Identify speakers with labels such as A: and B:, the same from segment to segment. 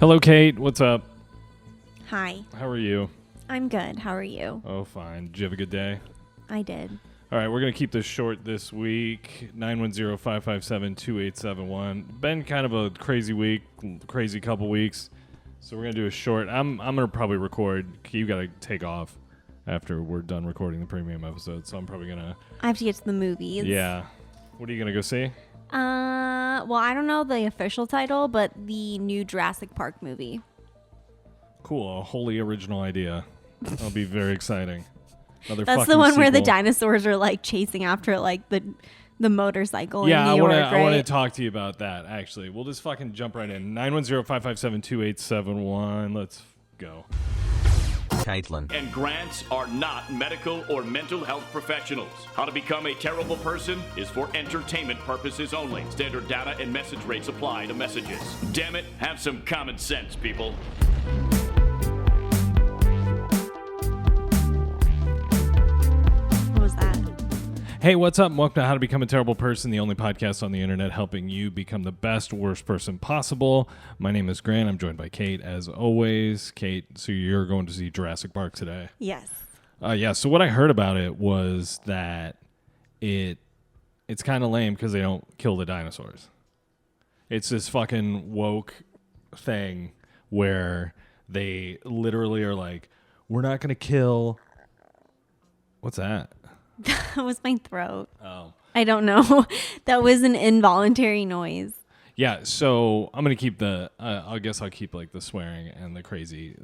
A: Hello, Kate. What's up?
B: Hi.
A: How are you?
B: I'm good. How are you?
A: Oh, fine. Did you have a good day?
B: I did.
A: All right, we're going to keep this short this week. 910-557-2871. Been kind of a crazy week, crazy couple weeks. So we're going to do a short. I'm going to probably record. You got to take off after we're done recording the premium episode. So I'm probably going to...
B: I have to get to the movies.
A: Yeah. What are you going to go see?
B: Well, I don't know the official title, but the new Jurassic Park movie.
A: Cool. A wholly original idea. That'll be very exciting.
B: That's the one where the dinosaurs are like chasing after like the motorcycle.
A: Yeah,
B: in New York,
A: I want to talk to you about that. Actually, we'll just fucking jump right in. 910-557-2871. Let's go.
C: Caitlin
D: and Grants are not medical or mental health professionals. How to become a terrible person is for entertainment purposes only. Standard data and message rates apply to messages. Damn it, have some common sense, people.
B: What was that?
A: Hey, what's up? Welcome to How to Become a Terrible Person, the only podcast on the internet helping you become the best, worst person possible. My name is Grant. I'm joined by Kate, as always. Kate, so you're going to see Jurassic Park today?
B: Yes.
A: Yeah, so what I heard about it was that it's kind of lame because they don't kill the dinosaurs. It's this fucking woke thing where they literally are like, we're not going to kill... What's that?
B: That was my throat.
A: Oh.
B: I don't know. That was an involuntary noise.
A: Yeah, so I'm going to keep the... I guess I'll keep like the swearing and the crazy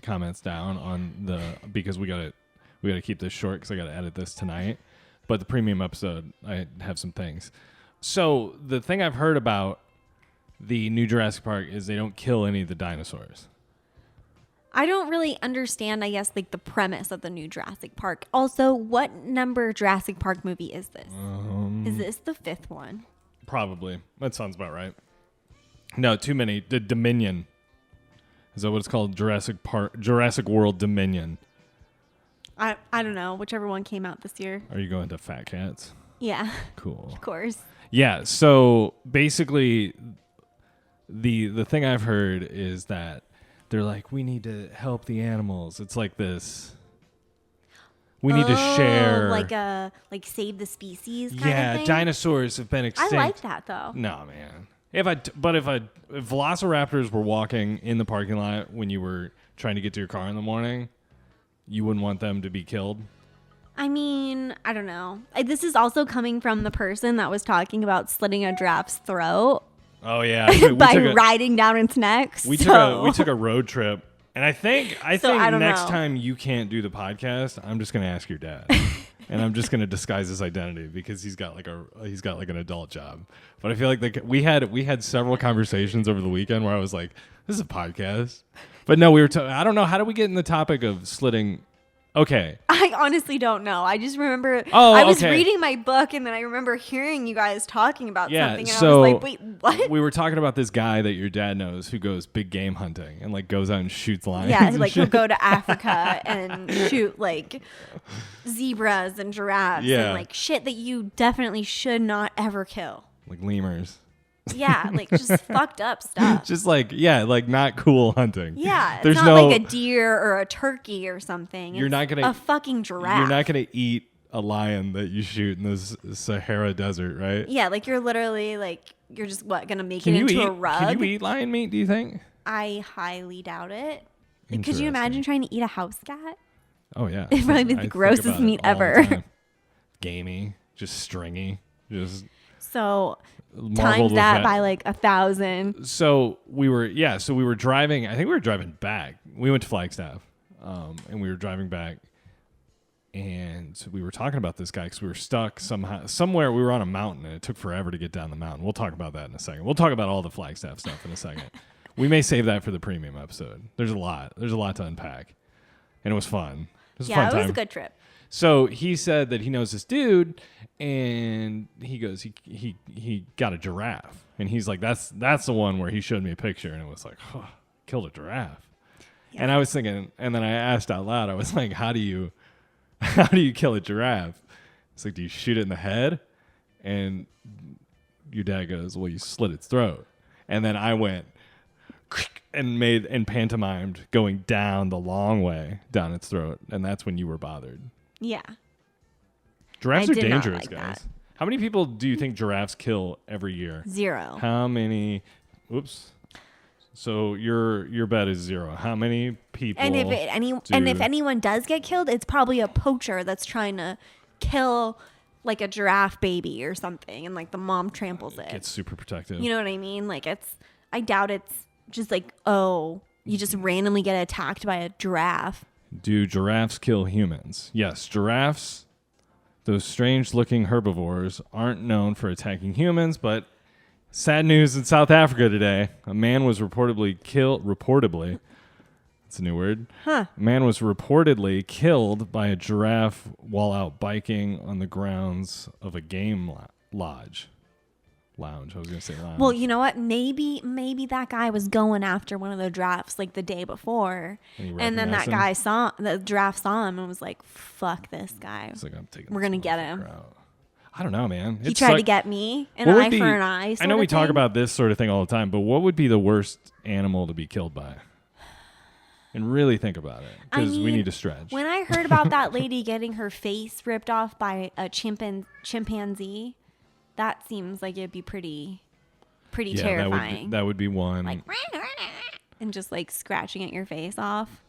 A: comments down on the... Because we got to keep this short because I got to edit this tonight. But the premium episode, I have some things. So the thing I've heard about the new Jurassic Park is they don't kill any of the dinosaurs.
B: I don't really understand, I guess, like the premise of the new Jurassic Park. Also, what number Jurassic Park movie is this? Is this the 5th one?
A: Probably. That sounds about right. No, too many. The Dominion. Is that what it's called? Jurassic World Dominion.
B: I don't know. Whichever one came out this year.
A: Are you going to Fat Cats?
B: Yeah.
A: Cool.
B: Of course.
A: Yeah, so basically the thing I've heard is that they're like, we need to help the animals. It's like this. We need to share.
B: Like save the species kind of thing?
A: Yeah, dinosaurs have been extinct.
B: I like that, though.
A: No, man. If velociraptors were walking in the parking lot when you were trying to get to your car in the morning, you wouldn't want them to be killed?
B: I mean, I don't know. This is also coming from the person that was talking about slitting a giraffe's throat.
A: Oh yeah,
B: by riding down its neck.
A: We took a road trip, and I think next
B: know.
A: time you can't do the podcast, I'm just gonna ask your dad, and I'm just gonna disguise his identity because he's got like an adult job. But I feel like we had several conversations over the weekend where I was like, this is a podcast, but no, we were. I don't know, how do we get in the topic of slitting? Okay.
B: I honestly don't know. I just remember I was reading my book and then I remember hearing you guys talking about something and I was like, wait, what?
A: We were talking about this guy that your dad knows who goes big game hunting and like goes out and shoots lions.
B: Yeah, like he'll go to Africa and shoot like zebras and giraffes and like shit that you definitely should not ever kill.
A: Like lemurs.
B: Yeah, like just fucked up stuff.
A: Just like not cool hunting.
B: Yeah, it's not like a deer or a turkey or something.
A: You're not gonna
B: a fucking giraffe.
A: You're not gonna eat a lion that you shoot in the Sahara Desert, right?
B: Yeah, like you're literally like you're just gonna make it into a rug.
A: Can you eat lion meat? Do you think?
B: I highly doubt it. Could you imagine trying to eat a house cat?
A: Oh yeah,
B: it'd probably be the grossest meat ever.
A: Gamey, just stringy, just
B: so. Times that by like 1,000.
A: So we were driving. I think we were driving back. We went to Flagstaff, and we were driving back, and we were talking about this guy because we were stuck somewhere. We were on a mountain, and it took forever to get down the mountain. We'll talk about that in a second. We'll talk about all the Flagstaff stuff in a second. We may save that for the premium episode. There's a lot to unpack, and it was fun. It was
B: a good trip.
A: So he said that he knows this dude, and he goes, he got a giraffe, and he's like, that's the one where he showed me a picture, and it was like, oh, killed a giraffe. Yeah. And I was thinking, and then I asked out loud, I was like, how do you kill a giraffe? It's like, do you shoot it in the head? And your dad goes, well, you slit its throat. And then I went, and pantomimed going down the long way down its throat, and that's when you were bothered.
B: Yeah.
A: Giraffes
B: I
A: are
B: did not
A: dangerous,
B: like
A: guys.
B: that.
A: How many people do you think giraffes kill every year?
B: 0.
A: How many? Whoops. So your bet is 0. How many people?
B: And if anyone does get killed, it's probably a poacher that's trying to kill like a giraffe baby or something, and like the mom tramples it.
A: It's super protective.
B: You know what I mean? Like I doubt it's just like, oh, you just randomly get attacked by a giraffe.
A: Do giraffes kill humans? Yes, giraffes, those strange-looking herbivores, aren't known for attacking humans, but sad news in South Africa today. A man was reportedly killed. Reportedly. That's a new word.
B: Huh.
A: A man was reportedly killed by a giraffe while out biking on the grounds of a game lodge. Lounge. I was going to say lounge.
B: Well, you know what? Maybe that guy was going after one of the giraffes like the day before, and then that guy the giraffe saw him and was like, "Fuck this guy.
A: It's like, I'm taking
B: We're
A: this
B: gonna get him."
A: motherfucker out. I don't know, man.
B: He tried to get me. An
A: What would
B: eye
A: be-
B: for an eye.
A: I know we talk
B: thing.
A: about this sort of thing all the time, but what would be the worst animal to be killed by? And really think about it, because we need to stretch.
B: When I heard about that lady getting her face ripped off by a chimpanzee, that seems like it'd be pretty
A: yeah,
B: terrifying.
A: that would be one.
B: Like, and just like scratching at your face off.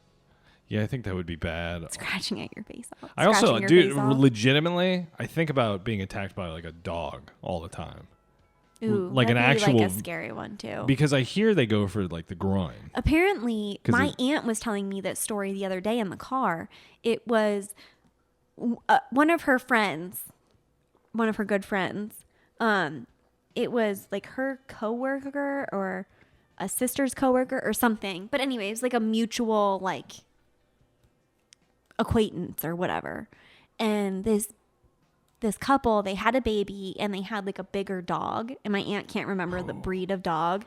A: Yeah, I think that would be bad.
B: Scratching at your face off.
A: I also,
B: Scratching your
A: dude,
B: face off.
A: legitimately, I think about being attacked by like a dog all the time.
B: Ooh,
A: like an
B: that'd be,
A: actual-
B: like a scary one too.
A: Because I hear they go for like the groin.
B: Apparently,
A: 'Cause
B: my aunt was telling me that story the other day in the car. It was one of her friends, one of her good friends. It was like her coworker or a sister's coworker or something. But anyway, it was like a mutual like acquaintance or whatever. And this couple, they had a baby and they had like a bigger dog, and my aunt can't remember the breed of dog,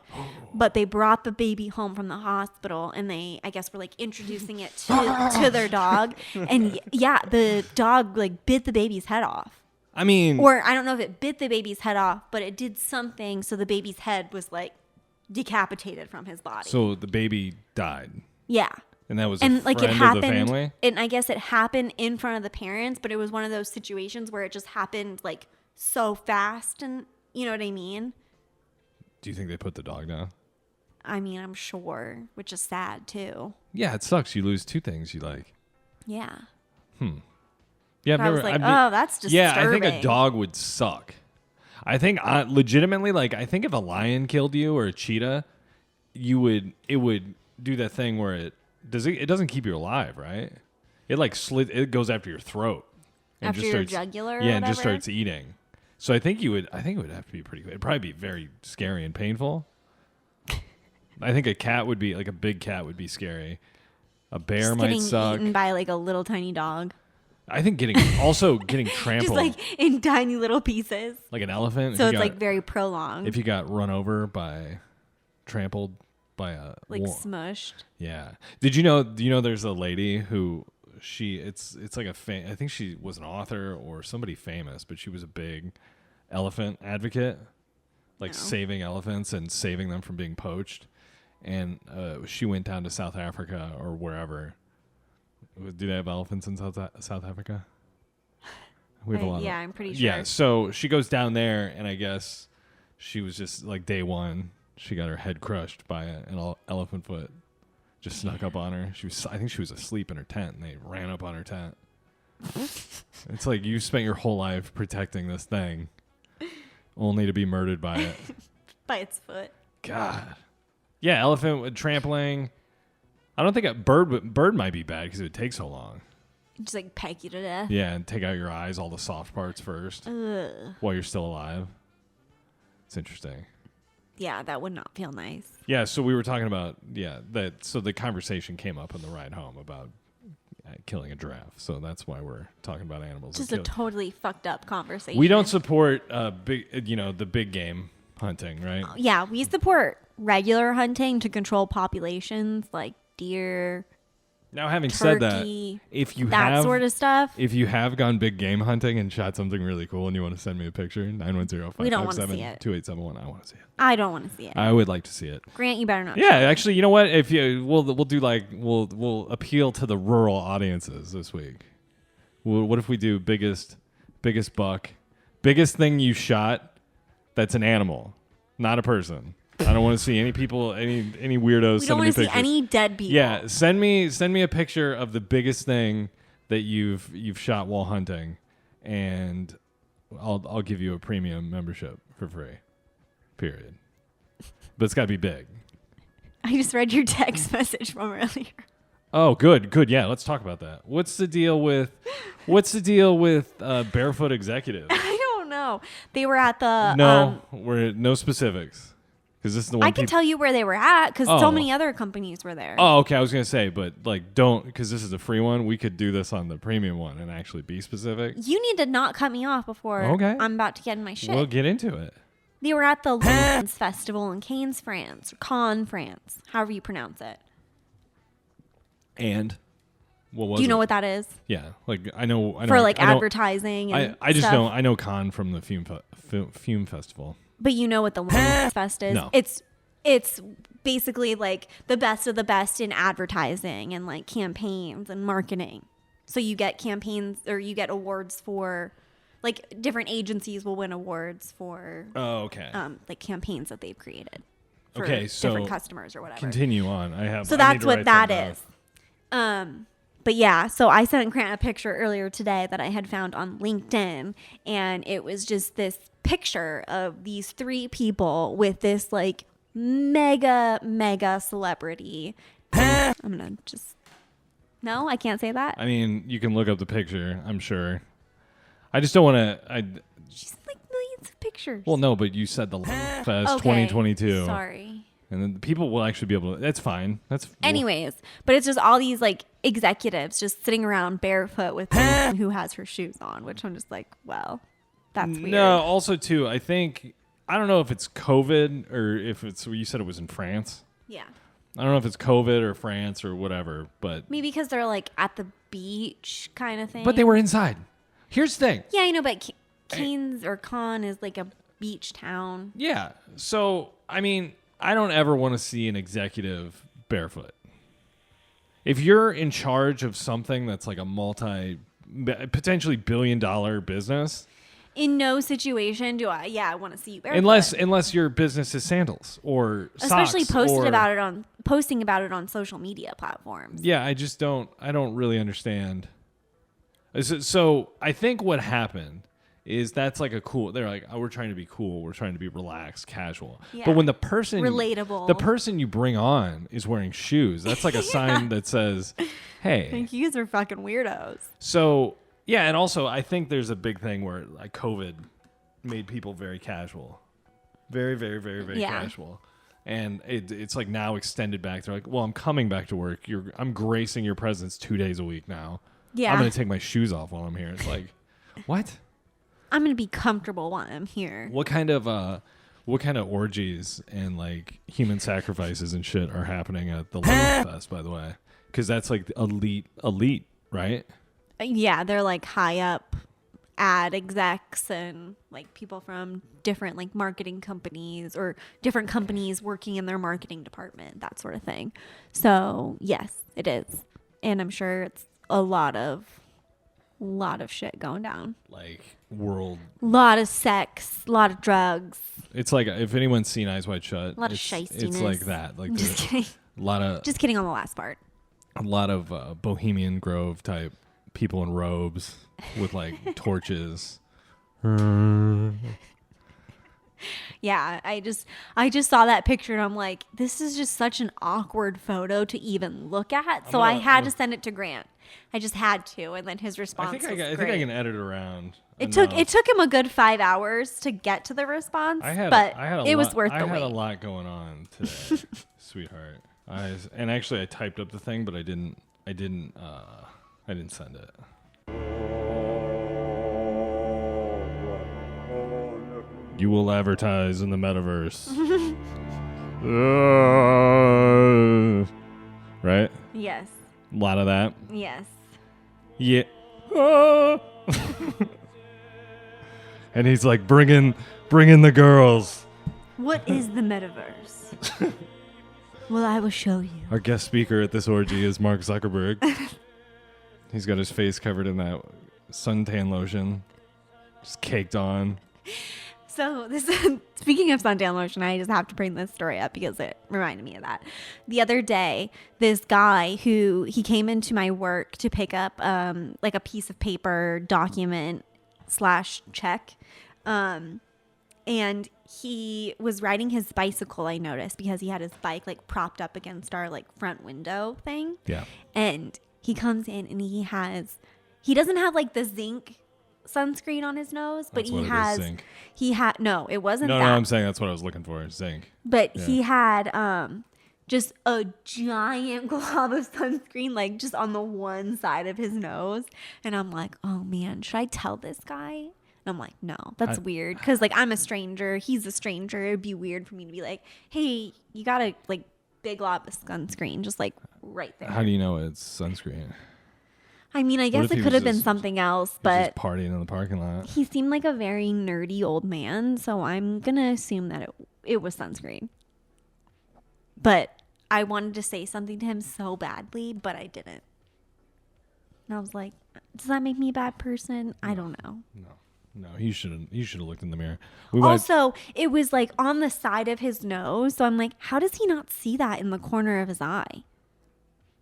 B: but they brought the baby home from the hospital, and they, I guess, were like introducing it to their dog, and yeah, the dog like bit the baby's head off.
A: I mean,
B: Or I don't know if it bit the baby's head off, but it did something so the baby's head was like decapitated from his body.
A: so the baby died,
B: Yeah.
A: and that was
B: And
A: a
B: like
A: friend
B: it
A: of
B: happened,
A: the family.
B: and I guess it happened in front of the parents, but it was one of those situations where it just happened like so fast, and you know what I mean?
A: Do you think they put the dog down?
B: I mean, I'm sure, which is sad too.
A: Yeah, it sucks. You lose two things you like.
B: Yeah.
A: Yeah, I've
B: But I
A: never.
B: was like,
A: I've
B: oh, that's disturbing.
A: Yeah, I think a dog would suck. I think legitimately, like, I think if a lion killed you or a cheetah, it would do that thing where it doesn't keep you alive, right? It like it goes after your throat. And
B: After
A: just
B: your
A: starts,
B: jugular or
A: yeah, and just
B: whatever?
A: starts eating. So I think it would have to be pretty. It'd probably be very scary and painful. I think a cat would be like a big cat would be scary. A bear
B: Just
A: might
B: getting
A: suck.
B: eaten by like a little tiny dog.
A: I think getting trampled
B: Just like in tiny little pieces.
A: like an elephant.
B: So
A: if
B: it's
A: you
B: like
A: got-
B: very prolonged.
A: if you got run over trampled by a
B: like
A: wa-
B: smushed.
A: Yeah. Do you know there's a lady who it's like I think she was an author or somebody famous, but she was a big elephant advocate, like saving elephants and saving them from being poached. And she went down to South Africa or wherever. Do they have elephants in South Africa? We have a lot.
B: Yeah, I'm pretty sure.
A: Yeah, so she goes down there, and I guess she was just like day one. She got her head crushed by an elephant foot. Just snuck up on her. I think she was asleep in her tent, and they ran up on her tent. It's like you spent your whole life protecting this thing, only to be murdered by it.
B: By its foot.
A: God. Yeah, elephant with trampling. I don't think a bird might be bad because it would take so long.
B: Just like peck you to death.
A: Yeah, and take out your eyes, all the soft parts first,
B: Ugh.
A: while you're still alive. It's interesting.
B: Yeah, that would not feel nice.
A: Yeah, so we were talking about so the conversation came up on the ride home about killing a giraffe. So that's why we're talking about animals.
B: Just a totally fucked up conversation.
A: We don't support the big game hunting, right?
B: Yeah, we support regular hunting to control populations like deer,
A: Now, having said that,
B: turkey,
A: if you
B: that
A: have
B: sort of stuff.
A: if you have gone big game hunting and shot something really cool and you want to send me a picture,
B: We don't wanna see it.
A: 910-557-2871. I want to see it.
B: I don't want to see it.
A: I would like to see it.
B: Grant, you better not.
A: Yeah, actually, you know what? If you we'll do like we'll appeal to the rural audiences this week. What if we do biggest buck, biggest thing you shot that's an animal, not a person. I don't want to see any people, any weirdos.
B: We don't want to see any dead people.
A: Yeah, send me a picture of the biggest thing that you've shot while hunting, and I'll give you a premium membership for free. Period. But it's got to be big.
B: I just read your text message from earlier.
A: Oh, good. Yeah, let's talk about that. What's the deal with Barefoot Executive?
B: I don't know. They were at the
A: No specifics. Because this is the one
B: I can tell you where they were at because so many other companies were there.
A: Oh, okay. I was gonna say, but like, don't, because this is a free one. We could do this on the premium one and actually be specific.
B: You need to not cut me off before I'm about to get in my shit.
A: We'll get into it.
B: They were at the Sedans Festival in Cannes, France, or Cannes, France, however you pronounce it.
A: And what was?
B: Do you know
A: it?
B: what that is?
A: Yeah, like I know
B: for like advertising. And
A: I just
B: stuff.
A: know. I know Con from the Fume Festival.
B: But you know what the Sedans Fest is?
A: No.
B: It's basically like the best of the best in advertising and like campaigns and marketing. So you get campaigns or you get awards for, like, different agencies will win awards for.
A: Oh, okay.
B: Like campaigns that they've created. For
A: okay, so
B: different customers or whatever.
A: Continue on.
B: So that's what that is. But yeah, so I sent Grant a picture earlier today that I had found on LinkedIn, and it was just this picture of these 3 people with this like mega celebrity. I'm gonna just no, I can't say that.
A: I mean, you can look up the picture. I'm sure. I just don't want to.
B: She's like millions of pictures.
A: Well, no, but you said the Fest
B: Okay,
A: 2022.
B: Sorry.
A: And then the people will actually be able to. That's fine.
B: Anyways, but it's just all these like executives just sitting around barefoot with someone who has her shoes on, which I'm just like, well, that's weird.
A: No, also too, I think I don't know if it's COVID or if it's. You said it was in France.
B: Yeah.
A: I don't know if it's COVID or France or whatever, but
B: Maybe because they're like at the beach kind of thing.
A: but they were inside. Here's the thing.
B: Yeah, I know, but Cannes or Cannes is like a beach town.
A: Yeah. So I mean, I don't ever want to see an executive barefoot. If you're in charge of something that's like a potentially billion-dollar business,
B: In no situation do I want to see you barefoot.
A: unless your business is sandals or
B: especially
A: socks
B: posting about it on social media platforms.
A: Yeah, I don't really understand. So I think what happened is that's like they're like, oh, we're trying to be cool. We're trying to be relaxed, casual.
B: Yeah.
A: But when the person you bring on is wearing shoes, that's like a sign that says, hey.
B: Like, you guys are fucking weirdos.
A: So, yeah. And also I think there's a big thing where like COVID made people very casual, very, very, very, very casual. And it's like now extended back. They're like, well, I'm coming back to work. I'm gracing your presence 2 days a week now.
B: Yeah.
A: I'm going to take my shoes off while I'm here. It's like, what?
B: I'm going to be comfortable while I'm here.
A: What kind of orgies and like human sacrifices and shit are happening at the Sedans Fest, by the way? Because that's like elite, right?
B: Yeah, they're like high up ad execs and like people from different like marketing companies or different companies working in their marketing department, that sort of thing. So yes, it is. And I'm sure it's a lot of shit going down.
A: Like
B: a lot of sex, a lot of drugs.
A: It's like if anyone's seen Eyes Wide Shut,
B: A lot of shystiness.
A: It's like that. Like
B: Just kidding. Just kidding on the last part.
A: A lot of Bohemian Grove type people in robes with like torches.
B: Yeah, I just saw that picture and I'm like, this is just such an awkward photo to even look at. So I had to send it to Grant. I just had to, and then his response.
A: I think I can edit it around.
B: It took him a good 5 hours to get to the response, but it was worth the wait.
A: I had a lot going on today, sweetheart. And actually I typed up the thing, but I didn't send it. You will advertise in the metaverse. Right?
B: Yes.
A: A lot of that.
B: Yes.
A: Yeah. Ah. And he's like, bring in the girls.
B: What is the metaverse? Well, I will show you.
A: Our guest speaker at this orgy is Mark Zuckerberg. He's got his face covered in that suntan lotion, just caked on.
B: So this speaking of suntan lotion, I just have to bring this story up because it reminded me of that. The other day, this guy he came into my work to pick up like a piece of paper document / check. And he was riding his bicycle, I noticed, because he had his bike like propped up against our like front window thing.
A: Yeah.
B: And he comes in and he doesn't have like the zinc sunscreen on his nose, but
A: That's what it is, zinc.
B: No, it wasn't
A: No,
B: that.
A: I'm saying that's what I was looking for, zinc.
B: But
A: Yeah.
B: he had just a giant glob of sunscreen like just on the one side of his nose. And I'm like, oh man, should I tell this guy? And I'm like, no, that's weird. Because like I'm a stranger. He's a stranger. It'd be weird for me to be like, hey, you got a like big glob of sunscreen just like right there.
A: How do you know it's sunscreen?
B: I mean, I guess
A: if he
B: it
A: was
B: could have been
A: just-
B: something else,
A: He's
B: but
A: just partying in the parking lot.
B: he seemed like a very nerdy old man. So I'm going to assume that it was sunscreen. But I wanted to say something to him so badly, but I didn't. And I was like, does that make me a bad person? I don't know.
A: No, he shouldn't. He should have looked in the mirror.
B: Also, it was like on the side of his nose. So I'm like, how does he not see that in the corner of his eye?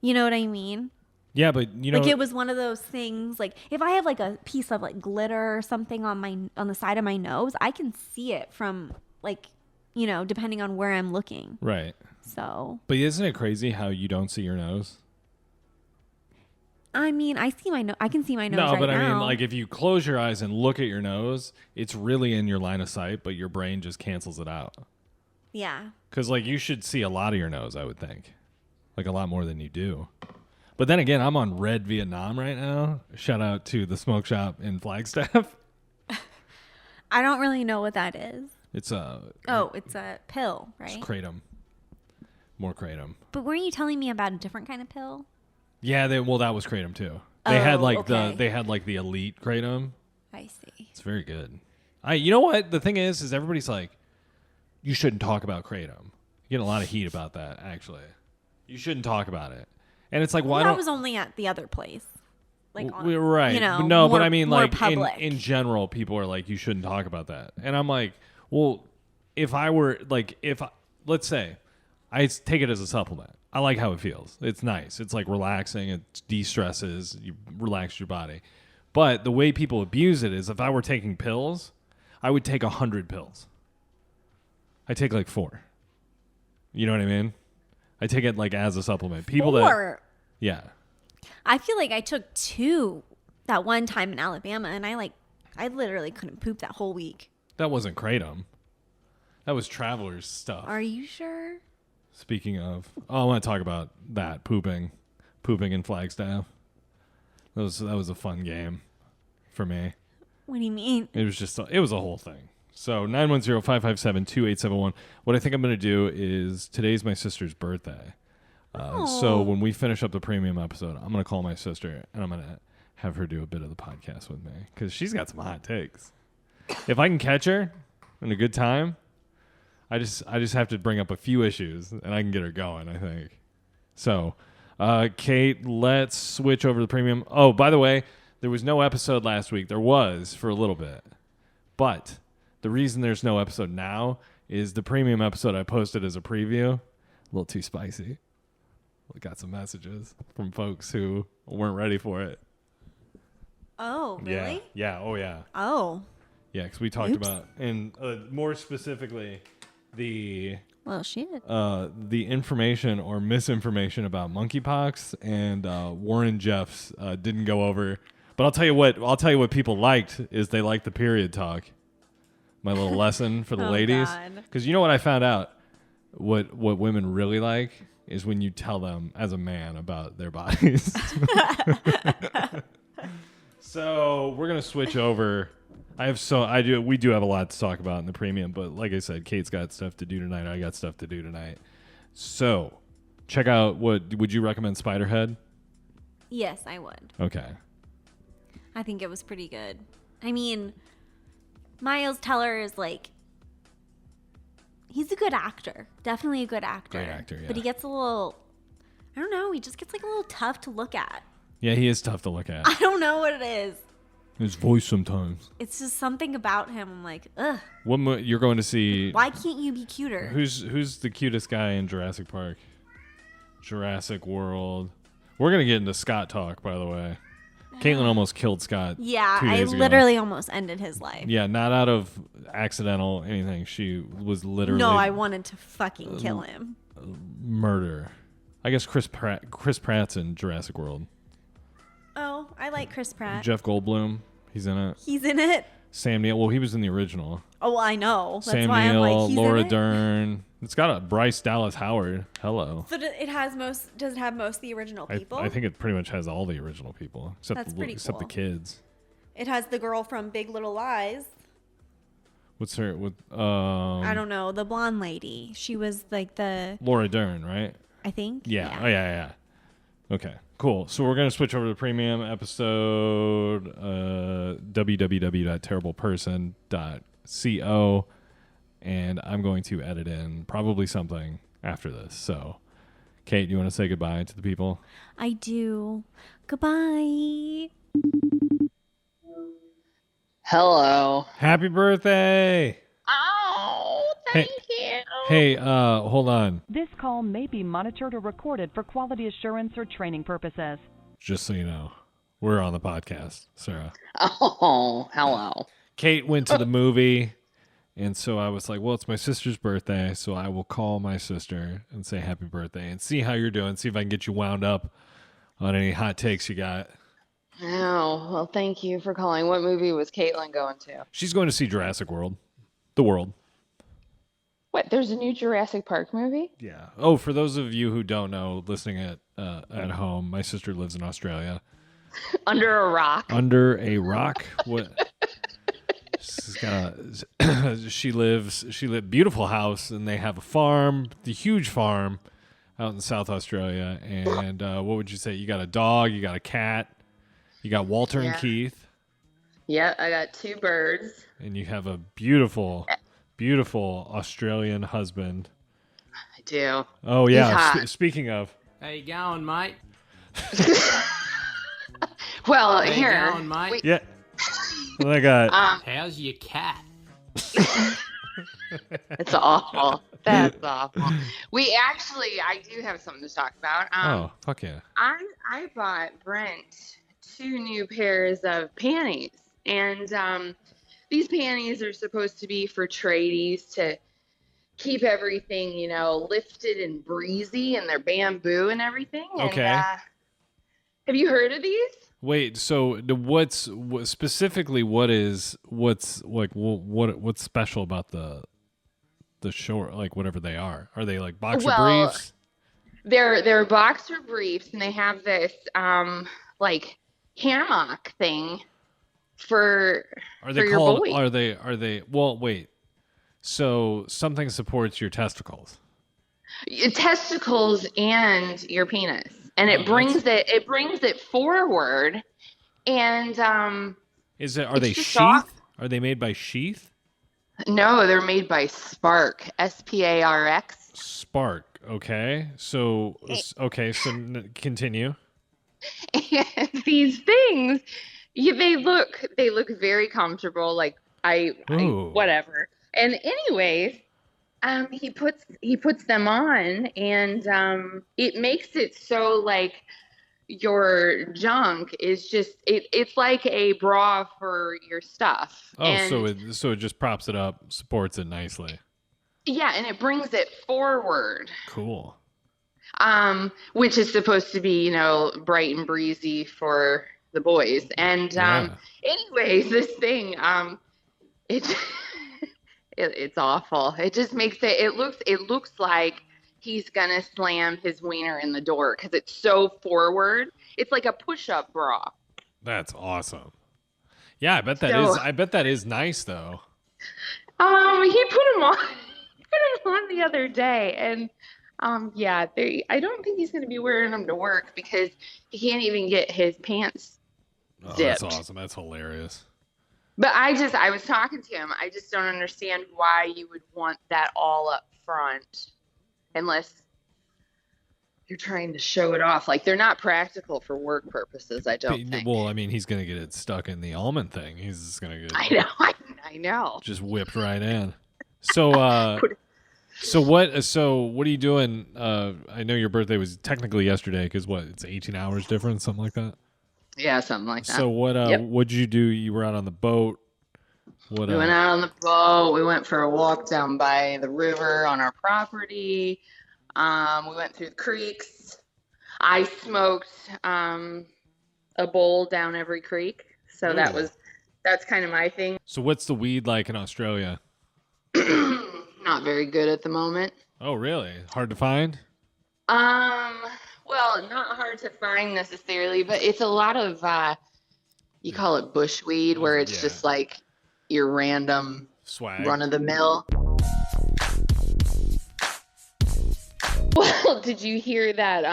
B: You know what I mean?
A: Yeah, but you know,
B: Like it was one of those things. Like if I have like a piece of like glitter or something on the side of my nose, I can see it from like, you know, depending on where I'm looking.
A: right.
B: So
A: But isn't it crazy how you don't see your nose?
B: I mean, I see my nose. I can see my nose.
A: No,
B: right
A: but I mean,
B: now.
A: like if you close your eyes and look at your nose, it's really in your line of sight, but your brain just cancels it out.
B: Yeah.
A: Because like you should see a lot of your nose, I would think, like a lot more than you do. But then again, I'm on Red Vietnam right now. Shout out to the smoke shop in Flagstaff.
B: I don't really know what that is.
A: It's a
B: It's a pill, right?
A: it's kratom, more kratom.
B: But weren't you telling me about a different kind of pill?
A: Yeah, that was kratom too. They had
B: Oh,
A: like
B: okay.
A: they had like the elite kratom.
B: I see.
A: It's very good. You know what the thing is everybody's like, you shouldn't talk about kratom. You get a lot of heat about that. Actually, you shouldn't talk about it. And it's like, why
B: Well, that
A: don't
B: was only at the other place. Like on,
A: we're right?
B: You know,
A: But no,
B: more,
A: but I mean,
B: more
A: like
B: public.
A: in general, people are like, you shouldn't talk about that. And I'm like, well, if I were like, let's say I take it as a supplement. I like how it feels. It's nice. It's like relaxing. It de-stresses. You relax your body. But the way people abuse it is if I were taking pills, I would take 100 pills. I take like 4. You know what I mean? I take it like as a supplement. People
B: Or
A: yeah.
B: I feel like I took 2 that one time in Alabama, and I literally couldn't poop that whole week.
A: That wasn't kratom. That was traveler's stuff.
B: Are you sure?
A: Speaking of, I want to talk about that pooping in Flagstaff. That was a fun game for me.
B: What do you mean?
A: It was a whole thing. So 910-557-2871. What I think I'm going to do is today's my sister's birthday. So when we finish up the premium episode, I'm going to call my sister and I'm going to have her do a bit of the podcast with me because she's got some hot takes. If I can catch her in a good time, I just have to bring up a few issues and I can get her going, I think. So, Kate, let's switch over to the premium. Oh, by the way, there was no episode last week. There was for a little bit. But the reason there's no episode now is the premium episode I posted as a preview. A little too spicy. We got some messages from folks who weren't ready for it.
B: Oh, really?
A: Yeah. Oh, yeah.
B: Oh,
A: Yeah, because we talked
B: Oops.
A: about, and more specifically, the
B: well, shit.
A: the information or misinformation about monkeypox and Warren Jeffs didn't go over. But I'll tell you what people liked is they liked the period talk. My little lesson for the
B: Oh,
A: ladies.
B: God.
A: Because you know what I found out? What women really like is when you tell them as a man about their bodies. So we're gonna switch over. We do have a lot to talk about in the premium, but like I said, Kate's got stuff to do tonight. I got stuff to do tonight. So check out would you recommend Spiderhead?
B: Yes, I would.
A: Okay.
B: I think it was pretty good. I mean, Miles Teller is like, he's a good actor. Definitely a good actor.
A: Great actor, yeah.
B: But he gets a little, I don't know, he just gets like a little tough to look at.
A: Yeah, he is tough to look at.
B: I don't know what it is.
A: His voice sometimes.
B: It's just something about him. I'm like, ugh.
A: You're going to see?
B: Why can't you be cuter?
A: Who's the cutest guy in Jurassic Park? Jurassic World. We're gonna get into Scott talk, by the way. Caitlin almost killed Scott.
B: Yeah,
A: 2
B: I
A: days ago.
B: literally almost ended his life.
A: Yeah, not out of accidental anything. She was literally
B: No, I wanted to fucking kill him.
A: murder. I guess Chris Pratt's in Jurassic World.
B: Oh, I like Chris Pratt.
A: Jeff Goldblum, he's in it.
B: He's in it.
A: Sam Neill. Well, he was in the original.
B: Oh, I know. That's
A: Sam
B: why
A: Neill,
B: I'm like, he's
A: Laura
B: in it?
A: Dern. It's got a Bryce Dallas Howard. Hello.
B: So it has most. Does it have most of the original people?
A: I think it pretty much has all the original people except
B: That's pretty
A: except the
B: cool.
A: kids.
B: It has the girl from Big Little Lies.
A: What's her?
B: I don't know, the blonde lady. She was like the.
A: Laura Dern, right?
B: I think.
A: Yeah. Oh yeah. Okay. Cool. So we're gonna switch over to the premium episode. www.terribleperson.co, and I'm going to edit in probably something after this. So, Kate, you want to say goodbye to the people?
B: I do. Goodbye.
E: Hello.
A: Happy birthday!
E: Oh, thank you.
A: Hey, hold on.
F: This call may be monitored or recorded for quality assurance or training purposes.
A: Just so you know, we're on the podcast, Sarah.
E: Oh, hello.
A: Kate went to the movie, and so I was like, well, it's my sister's birthday, so I will call my sister and say happy birthday and see how you're doing, see if I can get you wound up on any hot takes you got.
E: Oh, well, thank you for calling. What movie was Caitlin going to?
A: She's going to see Jurassic World. The World.
E: What, there's a new Jurassic Park movie?
A: Yeah. Oh, for those of you who don't know, listening at home, my sister lives in Australia.
E: Under a rock?
A: Under a rock? What? She's got she lives beautiful house, and they have a farm, the huge farm out in South Australia. And what would you say? You got a dog, you got a cat, you got Walter and Keith.
E: Yeah, I got 2 birds.
A: And you have a beautiful, beautiful Australian husband.
E: I do.
A: Oh,
E: He's
A: yeah.
E: hot.
A: Speaking of.
G: How you going, mate?
E: Well,
G: How
E: here.
G: you going, mate?
A: Yeah. What I got?
G: How's your cat?
E: It's awful. That's awful. I do have something to talk about.
A: Oh, fuck yeah.
E: I bought Brent 2 new pairs of panties. And these panties are supposed to be for tradies to keep everything, lifted and breezy, and they're bamboo and everything.
A: Okay.
E: And, have you heard of these?
A: Wait, so what's special about the short, like whatever they are? Are they like boxer briefs?
E: They're boxer briefs, and they have this like hammock thing for
A: Are they
E: your
A: called?
E: boy.
A: Are they? Well, wait. So something supports your testicles.
E: Your testicles and your penis, and it brings it forward, and
A: Are they
E: just
A: sheath?
E: soft.
A: Are they made by sheath?
E: No, they're made by Spark, SPARX.
A: Spark. Okay. So continue.
E: And these things, they look very comfortable. Like I whatever. And anyways, he puts them on, and it makes it so like your junk is just it's like a bra for your stuff.
A: Oh,
E: And
A: so it just props it up, supports it nicely.
E: yeah, and it brings it forward.
A: Cool.
E: Which is supposed to be, bright and breezy for the boys. And anyways, this thing, it's awful. It just makes it looks like he's gonna slam his wiener in the door because it's so forward. It's like a push-up bra.
A: That's awesome. Yeah, I bet that is nice though.
E: He put him on. He put him on the other day, and Yeah, I don't think he's going to be wearing them to work because he can't even get his pants
A: Oh,
E: zipped.
A: that's awesome. That's hilarious.
E: But I was talking to him. I just don't understand why you would want that all up front unless you're trying to show it off. Like, they're not practical for work purposes, I don't think.
A: Well, I mean, he's going to get it stuck in the almond thing. He's just going to get
E: I know.
A: just whipped right in. So, so what are you doing? I know your birthday was technically yesterday because it's 18 hours difference, something like that?
E: Yeah, something like that.
A: So what'd you do? You were out on the boat.
E: We went out on the boat. We went for a walk down by the river on our property. We went through the creeks. I smoked a bowl down every creek. So
A: Ooh.
E: that's kind of my thing.
A: So what's the weed like in Australia?
E: Not very good at the moment.
A: Oh, really? Hard to find?
E: Well, not hard to find necessarily, but it's a lot of you call it bushweed, where it's just like your random
A: swag,
E: run of the mill. Well, did you hear that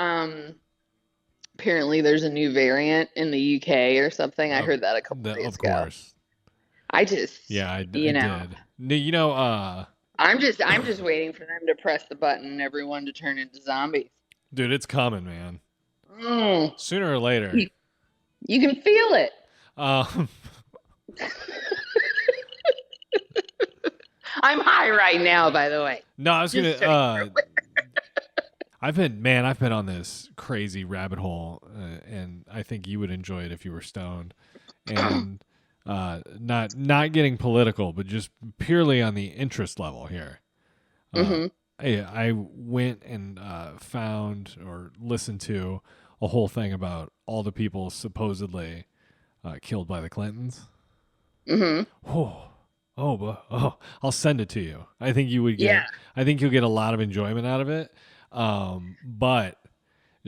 E: apparently there's a new variant in the UK or something? I heard that a couple days ago.
A: Of course.
E: I just
A: I
E: did. I'm just waiting for them to press the button and everyone to turn into zombies. Dude,
A: it's coming, man. Sooner or later.
E: You can feel it. I'm high right now, by the way.
A: No, I was gonna. I've been on this crazy rabbit hole, and I think you would enjoy it if you were stoned, and not getting political, but just purely on the interest level here. I went and found or listened to a whole thing about all the people supposedly killed by the Clintons. I'll send it to you. I think you would get.
E: Yeah.
A: I think you'll get a lot of enjoyment out of it. But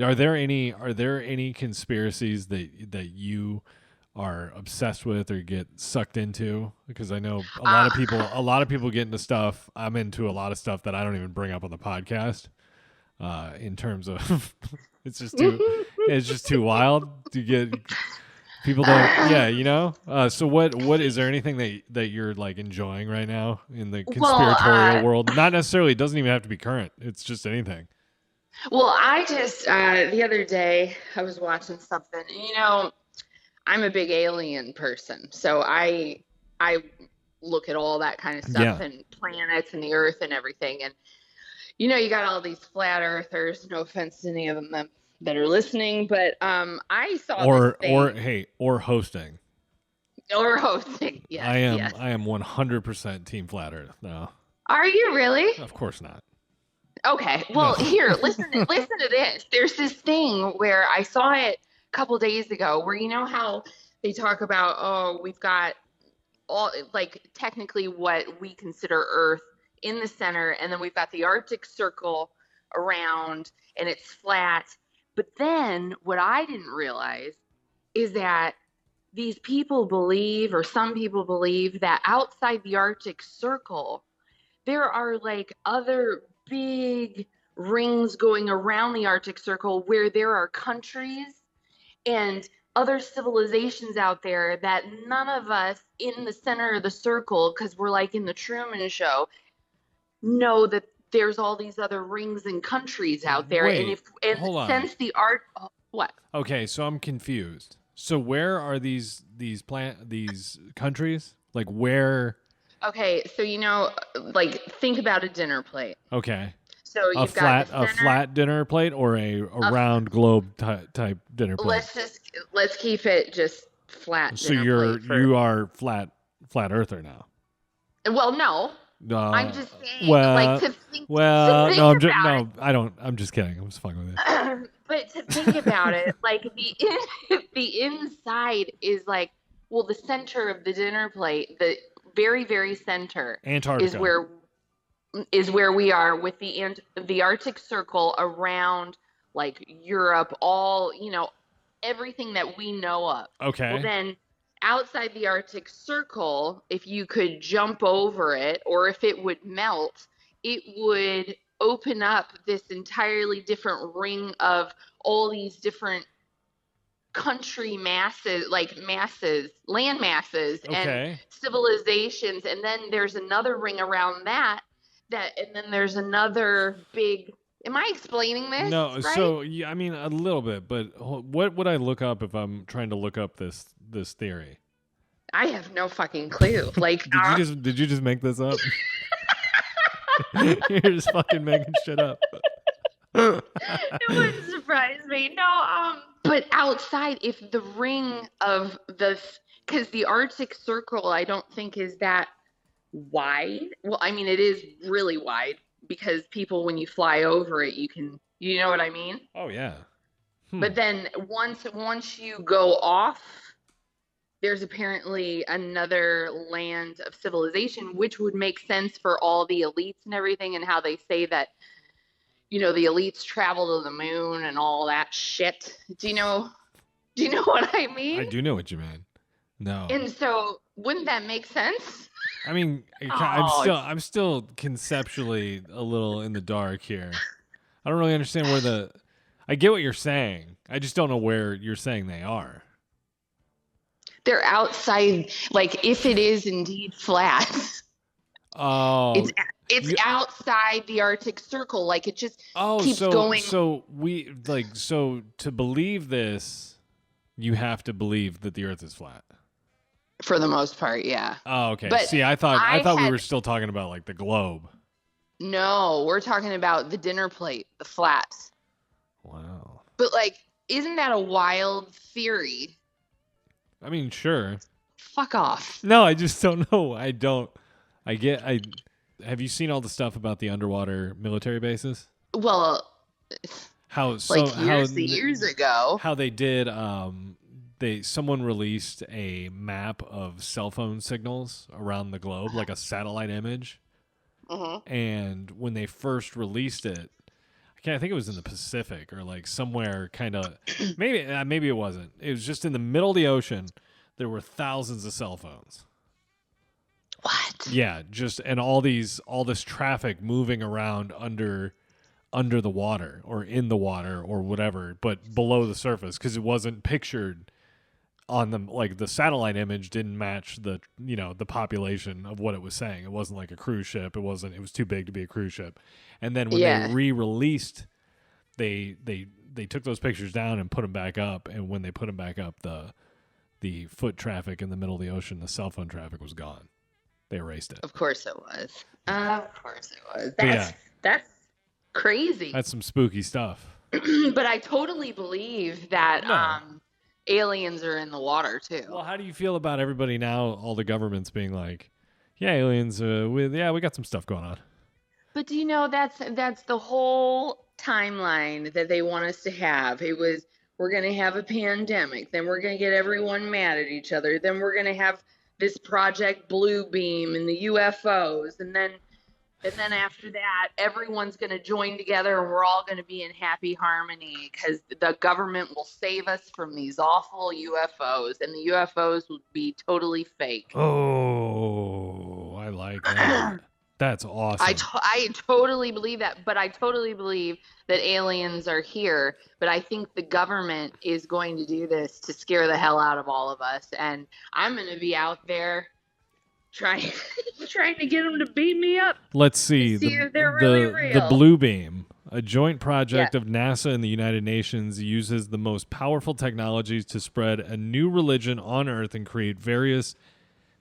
A: are there any conspiracies that you are obsessed with or get sucked into? Because I know a lot of people get into stuff. I'm into a lot of stuff that I don't even bring up on the podcast. In terms of it's just too wild to get. People don't, so what is there anything that you're like enjoying right now in the conspiratorial world? Not necessarily, it doesn't even have to be current. It's just anything.
E: Well, I just, the other day I was watching something, I'm a big alien person. So I look at all that kind of stuff and planets and the earth and everything. And, you got all these flat earthers, no offense to any of them that are listening, but I saw
A: or hosting.
E: Or hosting, yes.
A: I am 100% Team Flat Earth. No.
E: Are you really?
A: Of course not.
E: Okay. Well, here, listen to this. There's this thing where I saw it a couple days ago where how they talk about, we've got all like technically what we consider Earth in the center, and then we've got the Arctic Circle around and it's flat. But then what I didn't realize is that these people believe, or some people believe, that outside the Arctic Circle, there are like other big rings going around the Arctic Circle where there are countries and other civilizations out there that none of us in the center of the circle, because we're like in the Truman Show, know that there's all these other rings and countries out there.
A: Wait,
E: since the art, what?
A: Okay, so I'm confused. So where are these countries? Like where?
E: Okay, so like think about a dinner plate.
A: Okay.
E: So you've got
A: a flat dinner plate or a round globe type dinner plate.
E: Let's keep it just flat.
A: So you are flat earther now.
E: Well, no. I'm just saying,
A: I'm just kidding. I'm just fucking with you.
E: But to think about it, like the inside is like, well, the center of the dinner plate, the very, very center,
A: Antarctica
E: is where we are with the Arctic Circle around like Europe, all, everything that we know of.
A: Okay.
E: Well, then outside the Arctic Circle, if you could jump over it or if it would melt, it would open up this entirely different ring of all these different country masses, land masses and civilizations. And then there's another ring around and then there's another big, am I explaining this?
A: No,
E: right?
A: so yeah, I mean a little bit, but what would I look up if I'm trying to look up this theory?
E: I have no fucking clue. Like,
A: did you just make this up? You're just fucking making shit up.
E: It wouldn't surprise me. No, but outside, if the ring of because the Arctic Circle, I don't think is that wide. Well, I mean, it is really wide because people, when you fly over it, you know what I mean?
A: Oh yeah.
E: But then once you go off, there's apparently another land of civilization, which would make sense for all the elites and everything, and how they say that, the elites travel to the moon and all that shit. Do you know what I mean?
A: I do know what you mean. No.
E: And so, wouldn't that make sense?
A: I mean, I'm still conceptually a little in the dark here. I don't really understand I get what you're saying. I just don't know where you're saying they are.
E: They're outside, like, if it is indeed flat.
A: Oh.
E: It's outside the Arctic Circle. Like, it just keeps going.
A: So to believe this, you have to believe that the Earth is flat.
E: For the most part, yeah.
A: Oh, okay.
E: But
A: see, I thought we were still talking about like the globe.
E: No, we're talking about the dinner plate, the flat.
A: Wow.
E: But like, isn't that a wild theory?
A: I mean, sure.
E: Fuck off.
A: No, I just don't know. Have you seen all the stuff about the underwater military bases?
E: Well, years ago.
A: How they did someone released a map of cell phone signals around the globe, like a satellite image.
E: Mm-hmm.
A: And when they first released it, I think it was in the Pacific or like somewhere kind of maybe it wasn't. It was just in the middle of the ocean. There were thousands of cell phones.
E: What?
A: Yeah, and all this traffic moving around under the water or in the water or whatever, but below the surface because it wasn't pictured on the satellite image didn't match the population of what it was saying. It wasn't like a cruise ship. It was too big to be a cruise ship. And then when they re-released, they took those pictures down and put them back up. And when they put them back up, the foot traffic in the middle of the ocean, the cell phone traffic was gone. They erased it.
E: Of course it was. That's crazy.
A: That's some spooky stuff.
E: But I totally believe that aliens are in the water too.
A: Well, how do you feel about everybody now? All the governments being like, "Yeah, aliens. We got some stuff going on."
E: But do you know that's the whole timeline that they want us to have? It was, we're going to have a pandemic, then we're going to get everyone mad at each other, then we're going to have this Project Blue Beam and the UFOs, and then after that, everyone's going to join together and we're all going to be in happy harmony because the government will save us from these awful UFOs, and the UFOs will be totally fake.
A: Oh, I like that. That's awesome.
E: I totally believe that, but I totally believe that aliens are here, but I think the government is going to do this to scare the hell out of all of us, and I'm going to be out there trying to get them to beam me up.
A: Let's see.
E: If they're really real.
A: The Blue Beam, a joint project of NASA and the United Nations, uses the most powerful technologies to spread a new religion on Earth and create various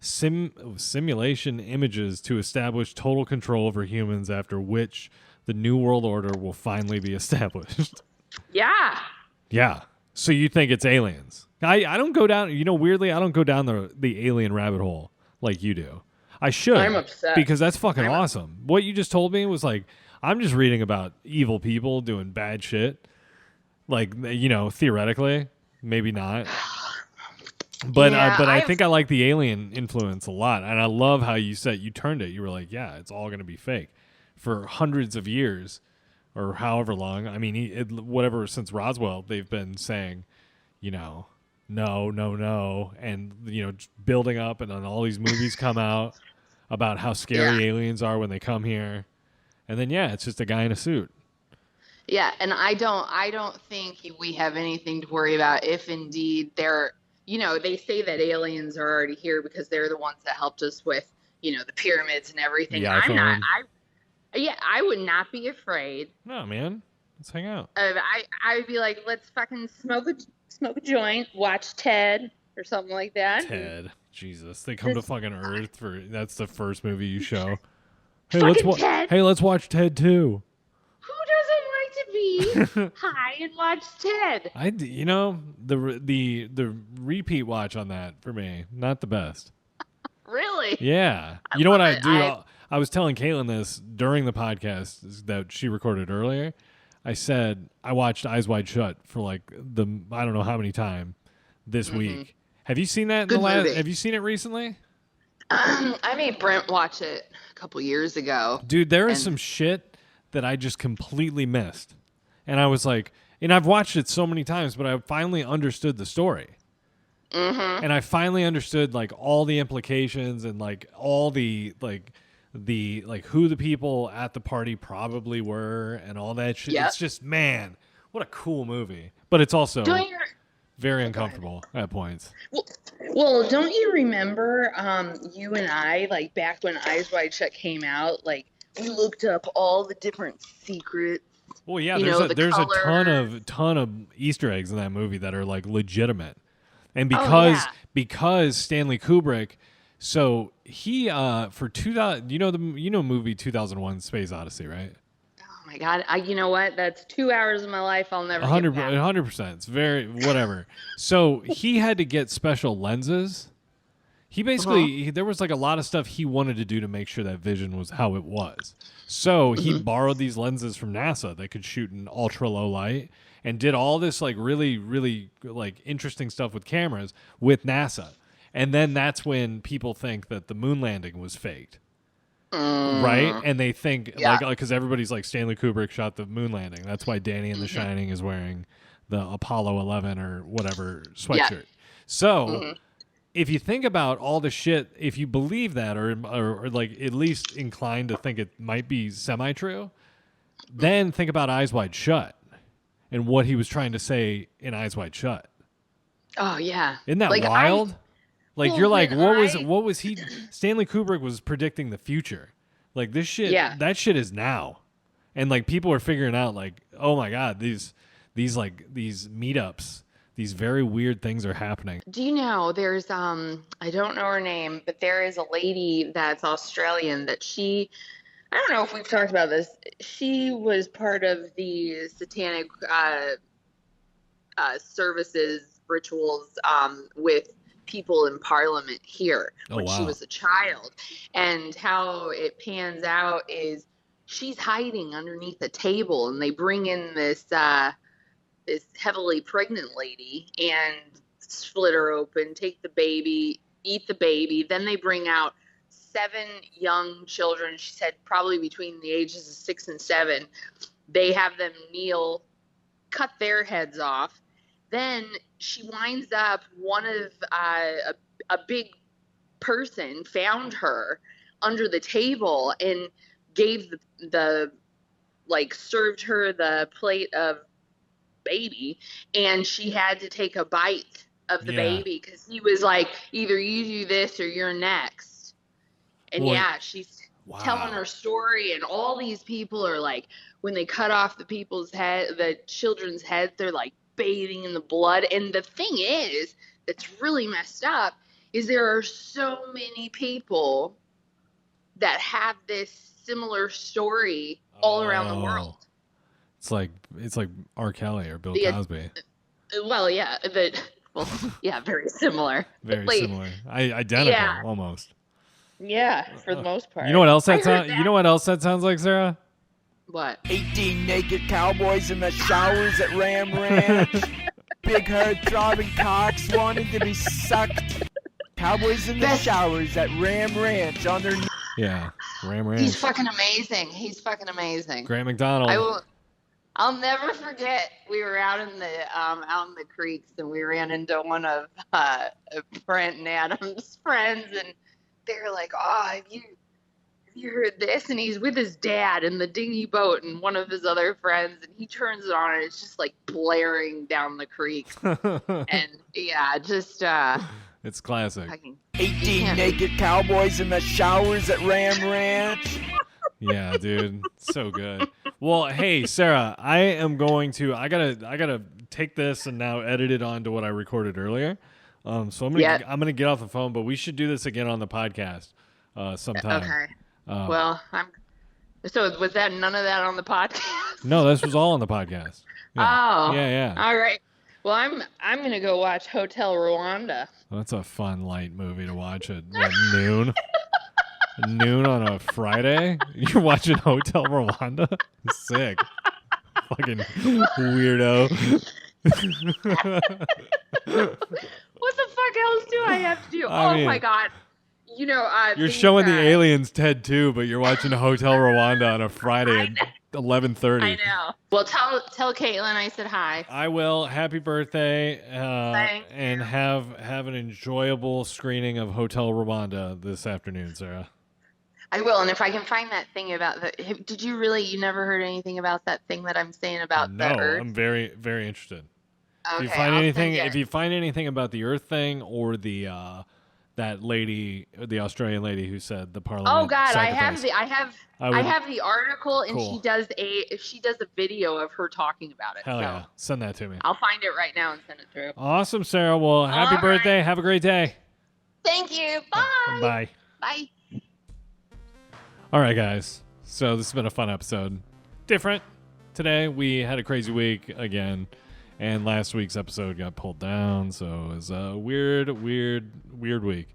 A: simulation images to establish total control over humans, after which the New World Order will finally be established.
E: Yeah.
A: Yeah. So you think it's aliens? I don't go down, weirdly, I don't go down the alien rabbit hole like you do. I should.
E: I'm upset.
A: Because that's fucking awesome. What you just told me was like, I'm just reading about evil people doing bad shit. Like, theoretically, maybe not. But I think I like the alien influence a lot, and I love how you turned it. You were like, yeah, it's all going to be fake for hundreds of years, or however long. I mean, whatever since Roswell, they've been saying, no, and building up, and then all these movies come out about how scary aliens are when they come here, And then it's just a guy in a suit.
E: Yeah, and I don't think we have anything to worry about if indeed they're, they say that aliens are already here because they're the ones that helped us with, the pyramids and everything.
A: The
E: I'm not.
A: iPhone.
E: I would not be afraid.
A: No, man. Let's hang out.
E: I would be like, let's fucking smoke a joint, watch Ted or something like that.
A: Ted. Jesus. They come to fucking Earth that's the first movie you show.
E: Ted.
A: Hey, let's watch Ted 2.
E: Who doesn't like to be high and watch Ted?
A: The repeat watch on that for me, not the best.
E: Really?
A: Yeah. You know what I do? I was telling Caitlin this during the podcast that she recorded earlier. I said I watched Eyes Wide Shut for like I don't know how many times this week. Have you seen that
E: movie.
A: Have you seen it recently?
E: I made Brent watch it a couple years ago.
A: Dude, there is some shit that I just completely missed. And I was like, and I've watched it so many times, but I finally understood the story. Mm-hmm. And I finally understood like all the implications and like all the who the people at the party probably were and all that shit. Yep. It's just, man, what a cool movie. But it's also very uncomfortable at points.
E: Well, don't you remember you and I, like back when Eyes Wide Shut came out, like we looked up all the different secrets.
A: Well, yeah, there's a ton of Easter eggs in that movie that are like legitimate. And because Stanley Kubrick, so he for 2000, movie 2001 Space Odyssey, right?
E: Oh my God, you know what? That's 2 hours of my life I'll never get back.
A: 100%. It's very whatever. So he had to get special lenses. He basically there was like a lot of stuff he wanted to do to make sure that vision was how it was. So he borrowed these lenses from NASA that could shoot in ultra low light and did all this like really, really like interesting stuff with cameras with NASA. And then that's when people think that the moon landing was faked. Right? And they think like because everybody's like Stanley Kubrick shot the moon landing. That's why Danny in The Shining is wearing the Apollo 11 or whatever sweatshirt. Yeah. So if you think about all the shit, if you believe that or like at least inclined to think it might be semi-true, then think about Eyes Wide Shut and what he was trying to say in Eyes Wide Shut.
E: Oh yeah.
A: Isn't that like wild? What was he Stanley Kubrick was predicting the future. Like this shit that shit is now. And like people are figuring out like, oh my God, these meetups, these very weird things are happening.
E: Do you know there's I don't know her name, but there is a lady that's Australian that I don't know if we've talked about this. She was part of the satanic services, rituals with people in Parliament here when she was a child. And how it pans out is she's hiding underneath a table and they bring in this heavily pregnant lady and split her open, take the baby, eat the baby. Then they bring out 7 young children. She said probably between the ages of 6 and 7. They have them kneel, cut their heads off. Then she winds up one of a big person found her under the table and gave the served her the plate of baby, and she had to take a bite of the baby because he was like, either you do this or you're next. And she's telling her story, and all these people are like, when they cut off the children's heads, they're like bathing in the blood. And the thing is that's really messed up is there are so many people that have this similar story all around the world.
A: It's like R. Kelly or Bill Cosby.
E: Very similar.
A: Very similar. Identical almost.
E: Yeah, for the most part.
A: You know what else that sounds like, Sarah?
E: What?
H: 18 naked cowboys in the showers at Ram Ranch. Big herd throbbing cocks wanting to be sucked. Cowboys in the showers at Ram Ranch on their
A: Ram Ranch.
E: He's fucking amazing.
A: Grant McDonald.
E: I'll never forget. We were out in the creeks, and we ran into one of Brent and Adam's friends, and they were like, "Oh, have you heard this? And he's with his dad in the dinghy boat and one of his other friends, and he turns it on and it's just like blaring down the creek. And yeah, just
A: It's classic.
H: 18 naked cowboys in the showers at Ram Ranch.
A: Yeah, dude. So good. Well, hey, Sarah, I gotta take this and now edit it onto what I recorded earlier. So I'm gonna get off the phone, but we should do this again on the podcast sometime.
E: Okay. So was that none of that on the podcast?
A: No, this was all on the podcast. Yeah.
E: Oh.
A: Yeah.
E: All right. Well, I'm gonna go watch Hotel Rwanda.
A: Well, that's a fun light movie to watch at noon. Noon on a Friday? You're watching Hotel Rwanda? Sick. Fucking weirdo.
E: What the fuck else do I have to do?
A: I mean,
E: my god. You know,
A: you're showing the aliens Ted 2, but you're watching Hotel Rwanda on a Friday at 11:30.
E: I know. Well, tell Caitlin I said hi.
A: I will. Happy birthday,
E: Thank
A: and
E: you.
A: have an enjoyable screening of Hotel Rwanda this afternoon, Sarah.
E: I will, and if I can find that thing about did you never heard anything about that thing that I'm saying about the Earth?
A: No, I'm very, very interested.
E: Okay,
A: If you find
E: I'll
A: anything,
E: send
A: if you find anything about the Earth thing or the that lady, the Australian lady who said the Parliament.
E: Oh God, I
A: sacrifice,
E: have the article, and
A: Cool.
E: she does a video of her talking about it.
A: Hell
E: so
A: yeah, send that to me.
E: I'll find it right now and send it through.
A: Awesome, Sarah. Well, happy
E: All
A: birthday.
E: right.
A: Have a great day.
E: Thank you. Bye.
A: Bye.
E: Bye.
A: All right, guys. So this has been a fun episode. Different today. We had a crazy week again, and last week's episode got pulled down, so it was a weird week.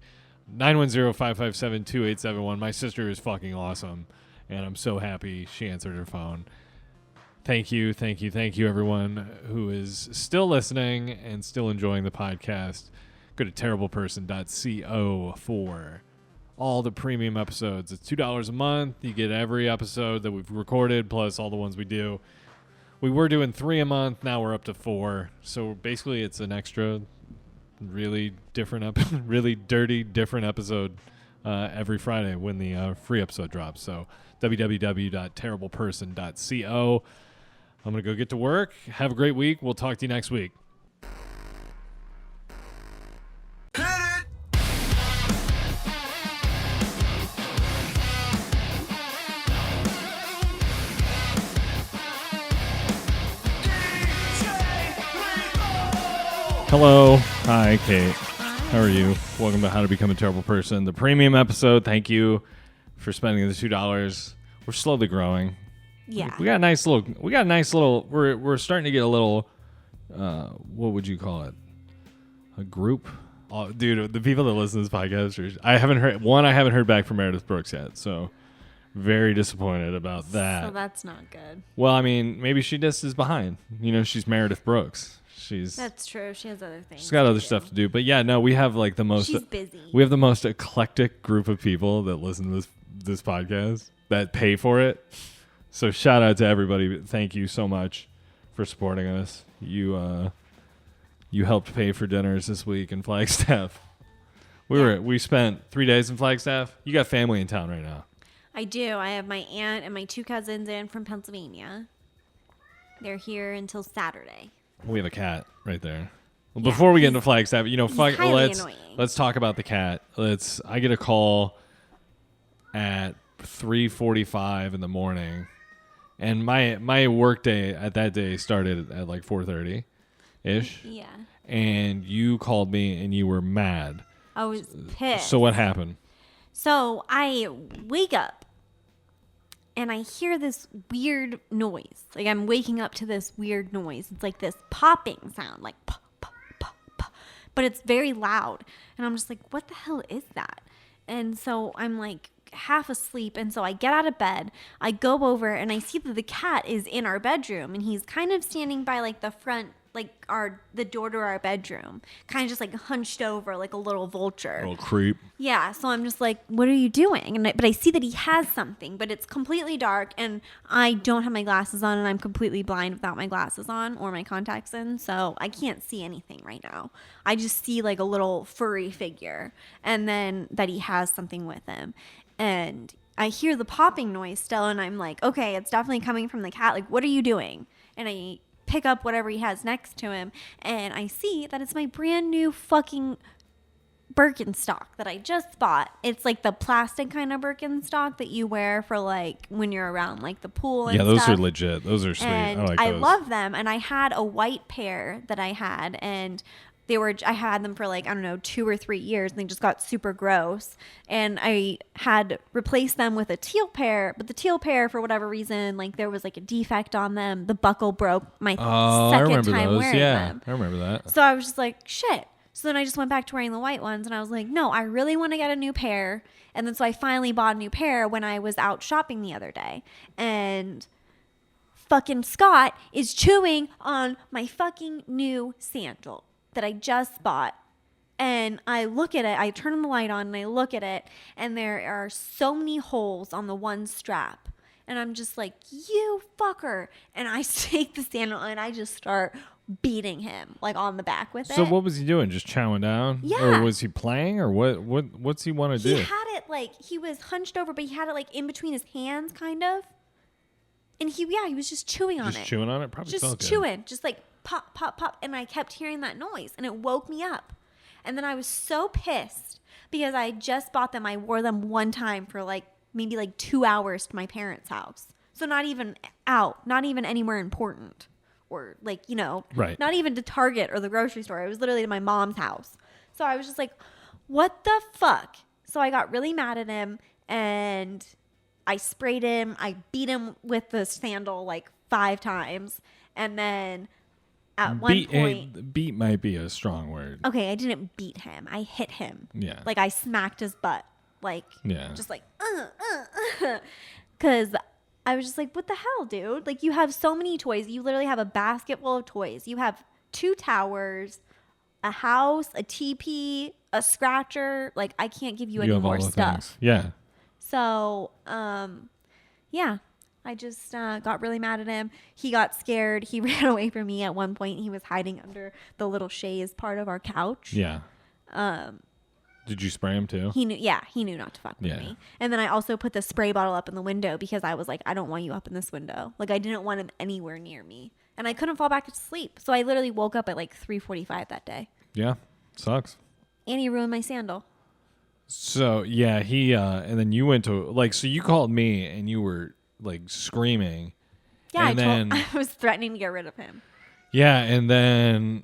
A: 910-557-2871. My sister is fucking awesome, and I'm so happy she answered her phone. Thank you, everyone who is still listening and still enjoying the podcast. Go to terribleperson.co for all the premium episodes. It's $2 a month. You get every episode that we've recorded, plus all the ones we do. We were doing 3 a month. Now we're up to 4. So basically, it's an extra, really different, really dirty, different episode every Friday when the free episode drops. So www.terribleperson.co. I'm going to go get to work. Have a great week. We'll talk to you next week. Hello. Hi, Kate. How are you? Welcome to How to Become a Terrible Person, the premium episode. Thank you for spending the $2. We're slowly growing.
B: Yeah.
A: We got a nice little, we're starting to get a little, what would you call it? A group? Oh, dude, the people that listen to this podcast, I haven't heard back from Meredith Brooks yet, so very disappointed about that.
B: So that's not good.
A: Well, I mean, maybe she just is behind. You know, she's Meredith Brooks.
B: That's true. She has other things.
A: She's got other stuff to do. But yeah, no, we have like the most.
B: She's busy.
A: We have the most eclectic group of people that listen to this podcast that pay for it. So shout out to everybody. Thank you so much for supporting us. You helped pay for dinners this week in Flagstaff. We spent 3 days in Flagstaff. You got family in town right now.
B: I do. I have my aunt and my 2 cousins in from Pennsylvania. They're here until Saturday.
A: We have a cat right there. Well, before we get into Flagstaff, let's talk about the cat. I get a call at 3:45 in the morning, and my work day at that day started at like 4:30 ish.
B: Yeah.
A: And you called me and you were mad.
B: I was pissed.
A: So what happened?
B: So I wake up and I hear this weird noise. Like I'm waking up to this weird noise. It's like this popping sound, like pop, pop, pop, pop. But it's very loud. And I'm just like, what the hell is that? And so I'm like half asleep. And so I get out of bed. I go over and I see that the cat is in our bedroom. And he's kind of standing by like the front, like the door to our bedroom. Kind of just like hunched over like a little vulture.
A: Little creep.
B: Yeah, so I'm just like, what are you doing? But I see that he has something, but it's completely dark, and I don't have my glasses on, and I'm completely blind without my glasses on or my contacts in, so I can't see anything right now. I just see like a little furry figure, and then that he has something with him. And I hear the popping noise still, and I'm like, okay, it's definitely coming from the cat. Like, what are you doing? And I pick up whatever he has next to him, and I see that it's my brand new fucking Birkenstock that I just bought. It's like the plastic kind of Birkenstock that you wear for like when you're around like the pool and
A: those
B: stuff.
A: are legit. Those are sweet.
B: And
A: I like
B: I
A: those.
B: love them. And I had a white pair that I had, and I had them for like, I don't know, 2 or 3 years, and they just got super gross. And I had replaced them with a teal pair, but the teal pair, for whatever reason, like there was like a defect on them. The buckle broke my
A: I
B: second
A: remember
B: time
A: those.
B: wearing
A: Yeah,
B: them.
A: I remember that.
B: So I was just like, shit. So then I just went back to wearing the white ones, and I was like, no, I really want to get a new pair. And then so I finally bought a new pair when I was out shopping the other day. And fucking Scott is chewing on my fucking new sandal that I just bought. And I look at it, I turn the light on and I look at it, and there are so many holes on the one strap. And I'm just like, you fucker. And I take the sandal and I just start beating him like on the back with it.
A: So what was he doing? Just chowing down?
B: Yeah.
A: Or was he playing? Or what's he want to do?
B: He had it like, he was hunched over, but he had it like in between his hands, kind of. And he was just chewing on it.
A: Just chewing on it? Probably
B: Just
A: felt good.
B: chewing. Just like pop, pop, pop. And I kept hearing that noise, and it woke me up. And then I was so pissed because I just bought them. I wore them one time for like maybe like 2 hours to my parents' house. So not even out, not even anywhere important, or like, you know,
A: Right.
B: not even to Target or the grocery store. It was literally to my mom's house. So I was just like, what the fuck? So I got really mad at him, and I sprayed him. I beat him with the sandal like 5 times. And then at one point,
A: beat might be a strong word.
B: okay, I didn't beat him. I hit him.
A: Yeah.
B: Like I smacked his butt. Like,
A: Yeah.
B: just like, because I was just like, what the hell, dude? Like, you have so many toys. You literally have a basket full of toys. You have 2 towers, a house, a teepee, a scratcher. Like, I can't give you any
A: have all
B: more
A: the
B: stuff.
A: things. Yeah.
B: So, yeah, I just got really mad at him. He got scared. He ran away from me at one point. He was hiding under the little chaise part of our couch.
A: Yeah. Did you spray him too?
B: He knew not to fuck with me. And then I also put the spray bottle up in the window because I was like, I don't want you up in this window. Like, I didn't want him anywhere near me. And I couldn't fall back to sleep. So I literally woke up at like 3:45 that day.
A: Yeah. Sucks.
B: And he ruined my sandal.
A: So yeah, he and then you went to like, so you called me and you were like screaming.
B: Yeah,
A: and
B: I was threatening to get rid of him.
A: Yeah, and then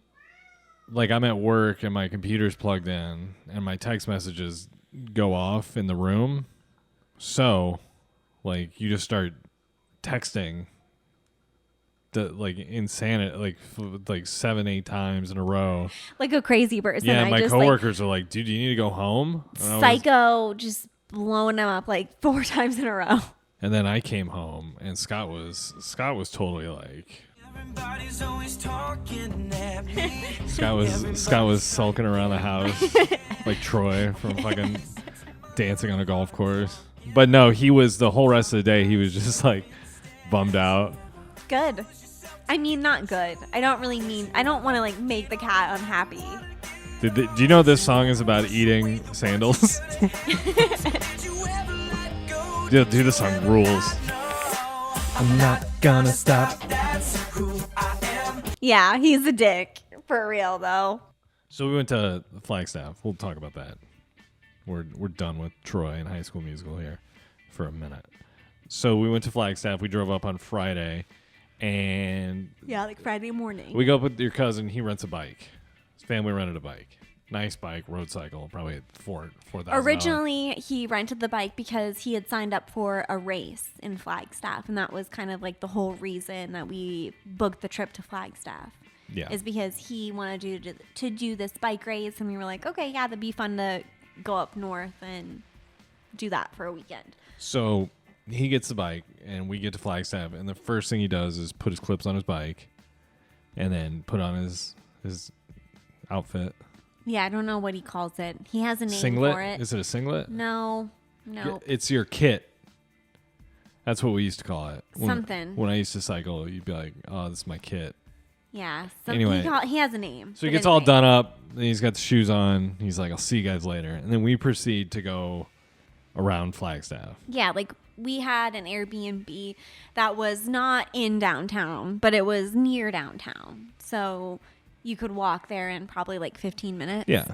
A: like I'm at work and my computer's plugged in and my text messages go off in the room. So like you just start texting the like insanity, like 7-8 times in a row.
B: Like a crazy person.
A: Yeah,
B: I
A: my
B: just,
A: coworkers are like, dude, you need to go home. And
B: psycho, just blowing him up like 4 times in a row.
A: And then I came home and Scott was totally like Scott was sulking around the house like Troy from fucking Dancing on a Golf Course. But no, he was the whole rest of the day he was just like bummed out.
B: Good. I mean, not good. I don't want to like make the cat unhappy.
A: Do you know this song is about eating sandals? Dude, this song rules. I'm not gonna stop.
B: Yeah, he's a dick. For real, though.
A: So we went to Flagstaff. We'll talk about that. We're done with Troy and High School Musical here for a minute. So we went to Flagstaff. We drove up on Friday, and
B: Yeah, like Friday morning.
A: we go up with your cousin. He rents a bike. His family rented a bike. Nice bike, road cycle, probably $4,000.
B: Originally, he rented the bike because he had signed up for a race in Flagstaff, and that was kind of like the whole reason that we booked the trip to Flagstaff.
A: Yeah.
B: Is because he wanted to do this bike race, and we were like, okay, yeah, that'd be fun to go up north and do that for a weekend.
A: So he gets the bike, and we get to Flagstaff, and the first thing he does is put his clips on his bike, and then put on his outfit.
B: Yeah, I don't know what he calls it. He has a name
A: Singlet?
B: for it.
A: Is it a singlet?
B: No.
A: It's your kit. That's what we used to call it.
B: Something.
A: When I used to cycle, you'd be like, oh, this is my kit.
B: Yeah.
A: Anyway.
B: He has a name.
A: So he
B: but
A: gets all
B: anyway.
A: done up, and he's got the shoes on. He's like, I'll see you guys later. And then we proceed to go around Flagstaff.
B: Yeah, like we had an Airbnb that was not in downtown, but it was near downtown. So you could walk there in probably like 15 minutes.
A: Yeah.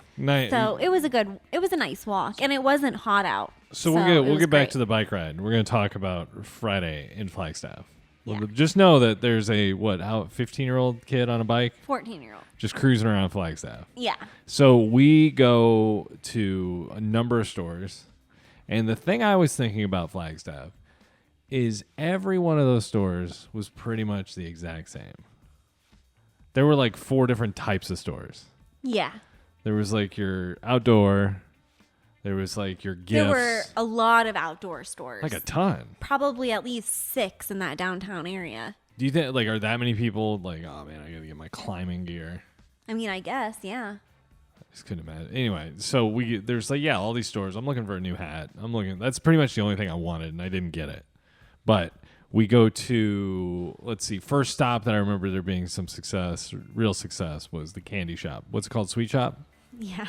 B: So it was a nice walk, and it wasn't hot out.
A: So we'll get back to the bike ride. We're going to talk about Friday in Flagstaff.
B: Yeah.
A: Just know that there's a 15-year-old kid on a bike
B: 14-year-old.
A: just cruising around Flagstaff.
B: Yeah.
A: So we go to a number of stores, and the thing I was thinking about Flagstaff is every one of those stores was pretty much the exact same. There were like 4 different types of stores.
B: Yeah.
A: There was like your outdoor. There was like your gifts.
B: There were a lot of outdoor stores.
A: Like a ton.
B: Probably at least 6 in that downtown area.
A: Do you think, like, are that many people like, oh man, I gotta get my climbing gear?
B: I mean, I guess, yeah.
A: I just couldn't imagine. Anyway, so there's like, all these stores. I'm looking for a new hat. That's pretty much the only thing I wanted, and I didn't get it. But we go to, let's see, first stop that I remember there being some success, real success, was the candy shop. What's it called? Sweet Shop?
B: Yeah.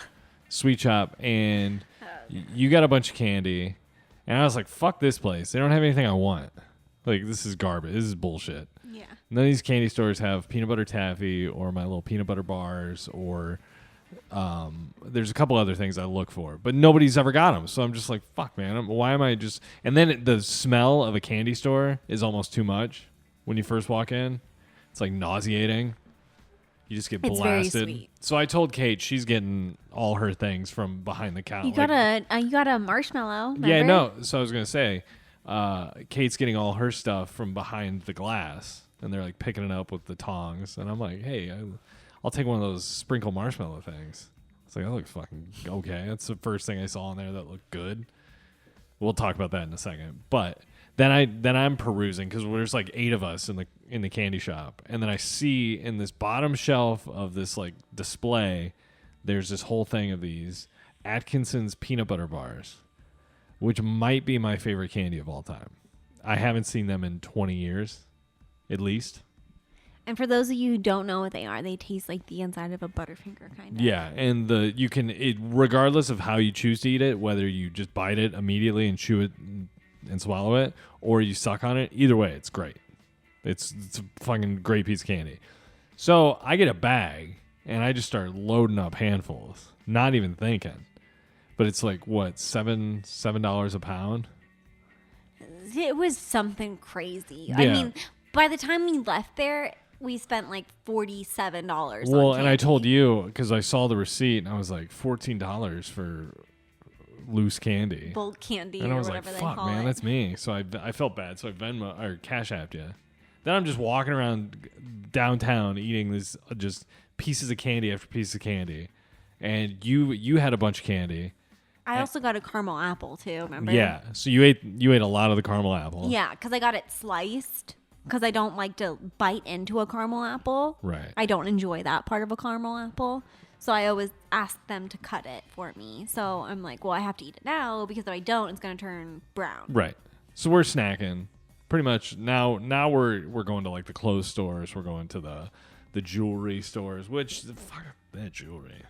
A: Sweet Shop, and you got a bunch of candy, and I was like, fuck this place. They don't have anything I want. Like, this is garbage. This is bullshit.
B: Yeah.
A: None of these candy stores have peanut butter taffy or my little peanut butter bars, or there's a couple other things I look for, but nobody's ever got them. So I'm just like, fuck, man. Why am I just... And then the smell of a candy store is almost too much when you first walk in. It's like nauseating. You just get blasted.
B: Very sweet.
A: So I told Kate she's getting all her things from behind the counter.
B: You got a marshmallow. Remember?
A: Yeah, no. So I was gonna say, Kate's getting all her stuff from behind the glass, and they're like picking it up with the tongs. And I'm like, hey, I'll take one of those sprinkle marshmallow things. It's like, that looks fucking okay. That's the first thing I saw in there that looked good. We'll talk about that in a second. But then I'm perusing because there's like 8 of us in the candy shop, and then I see in this bottom shelf of this like display, there's this whole thing of these Atkinson's peanut butter bars, which might be my favorite candy of all time. I haven't seen them in 20 years, at least.
B: And for those of you who don't know what they are, they taste like the inside of a Butterfinger, kind of.
A: Yeah, and regardless of how you choose to eat it, whether you just bite it immediately and chew it and swallow it, or you suck on it, either way, it's great. It's a fucking great piece of candy. So I get a bag, and I just start loading up handfuls, not even thinking. But it's like, what, $7 a pound?
B: It was something crazy.
A: Yeah.
B: I mean, by the time we left there, we spent like $47 on
A: Well, and I
B: candy.
A: told you, because I saw the receipt, and I was like, $14 for loose candy.
B: Bulk candy
A: And I
B: or
A: was like,
B: whatever they
A: fuck,
B: call
A: man,
B: it.
A: that's me. So I felt bad. So I Venmo or Cash Apped you. Then I'm just walking around downtown eating this just pieces of candy after pieces of candy. And you had a bunch of candy.
B: I also got a caramel apple too, remember?
A: Yeah. So you ate a lot of the caramel apple.
B: Yeah, because I got it sliced because I don't like to bite into a caramel apple.
A: Right.
B: I don't enjoy that part of a caramel apple. So I always ask them to cut it for me. So I'm like, well, I have to eat it now because if I don't, it's going to turn brown.
A: Right. So we're snacking. Pretty much now we're going to like the clothes stores. We're going to the jewelry stores, which fuck that jewelry.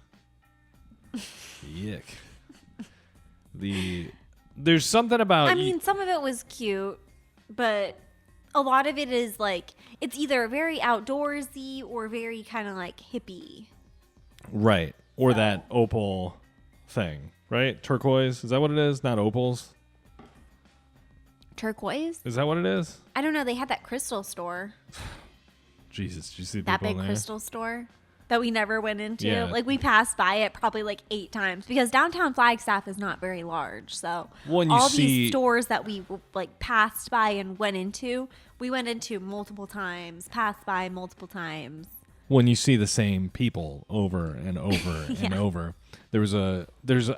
A: Yuck. There's something about
B: I mean, some of it was cute, but a lot of it is like it's either very outdoorsy or very kind of like hippie.
A: right, or that opal thing, right? Turquoise, is that what it is? Not opals.
B: Turquoise?
A: Is that what it is?
B: I don't know. They had that crystal store,
A: Jesus, did you see the
B: that
A: people
B: big
A: in there?
B: crystal store that we never went into.
A: Yeah.
B: Like we passed by it probably like 8 times because downtown Flagstaff is not very large. So
A: When you
B: all
A: see-
B: these stores that we like passed by and went into, we went into multiple times, passed by multiple times.
A: When you see the same people over and over and
B: Yeah.
A: over, there's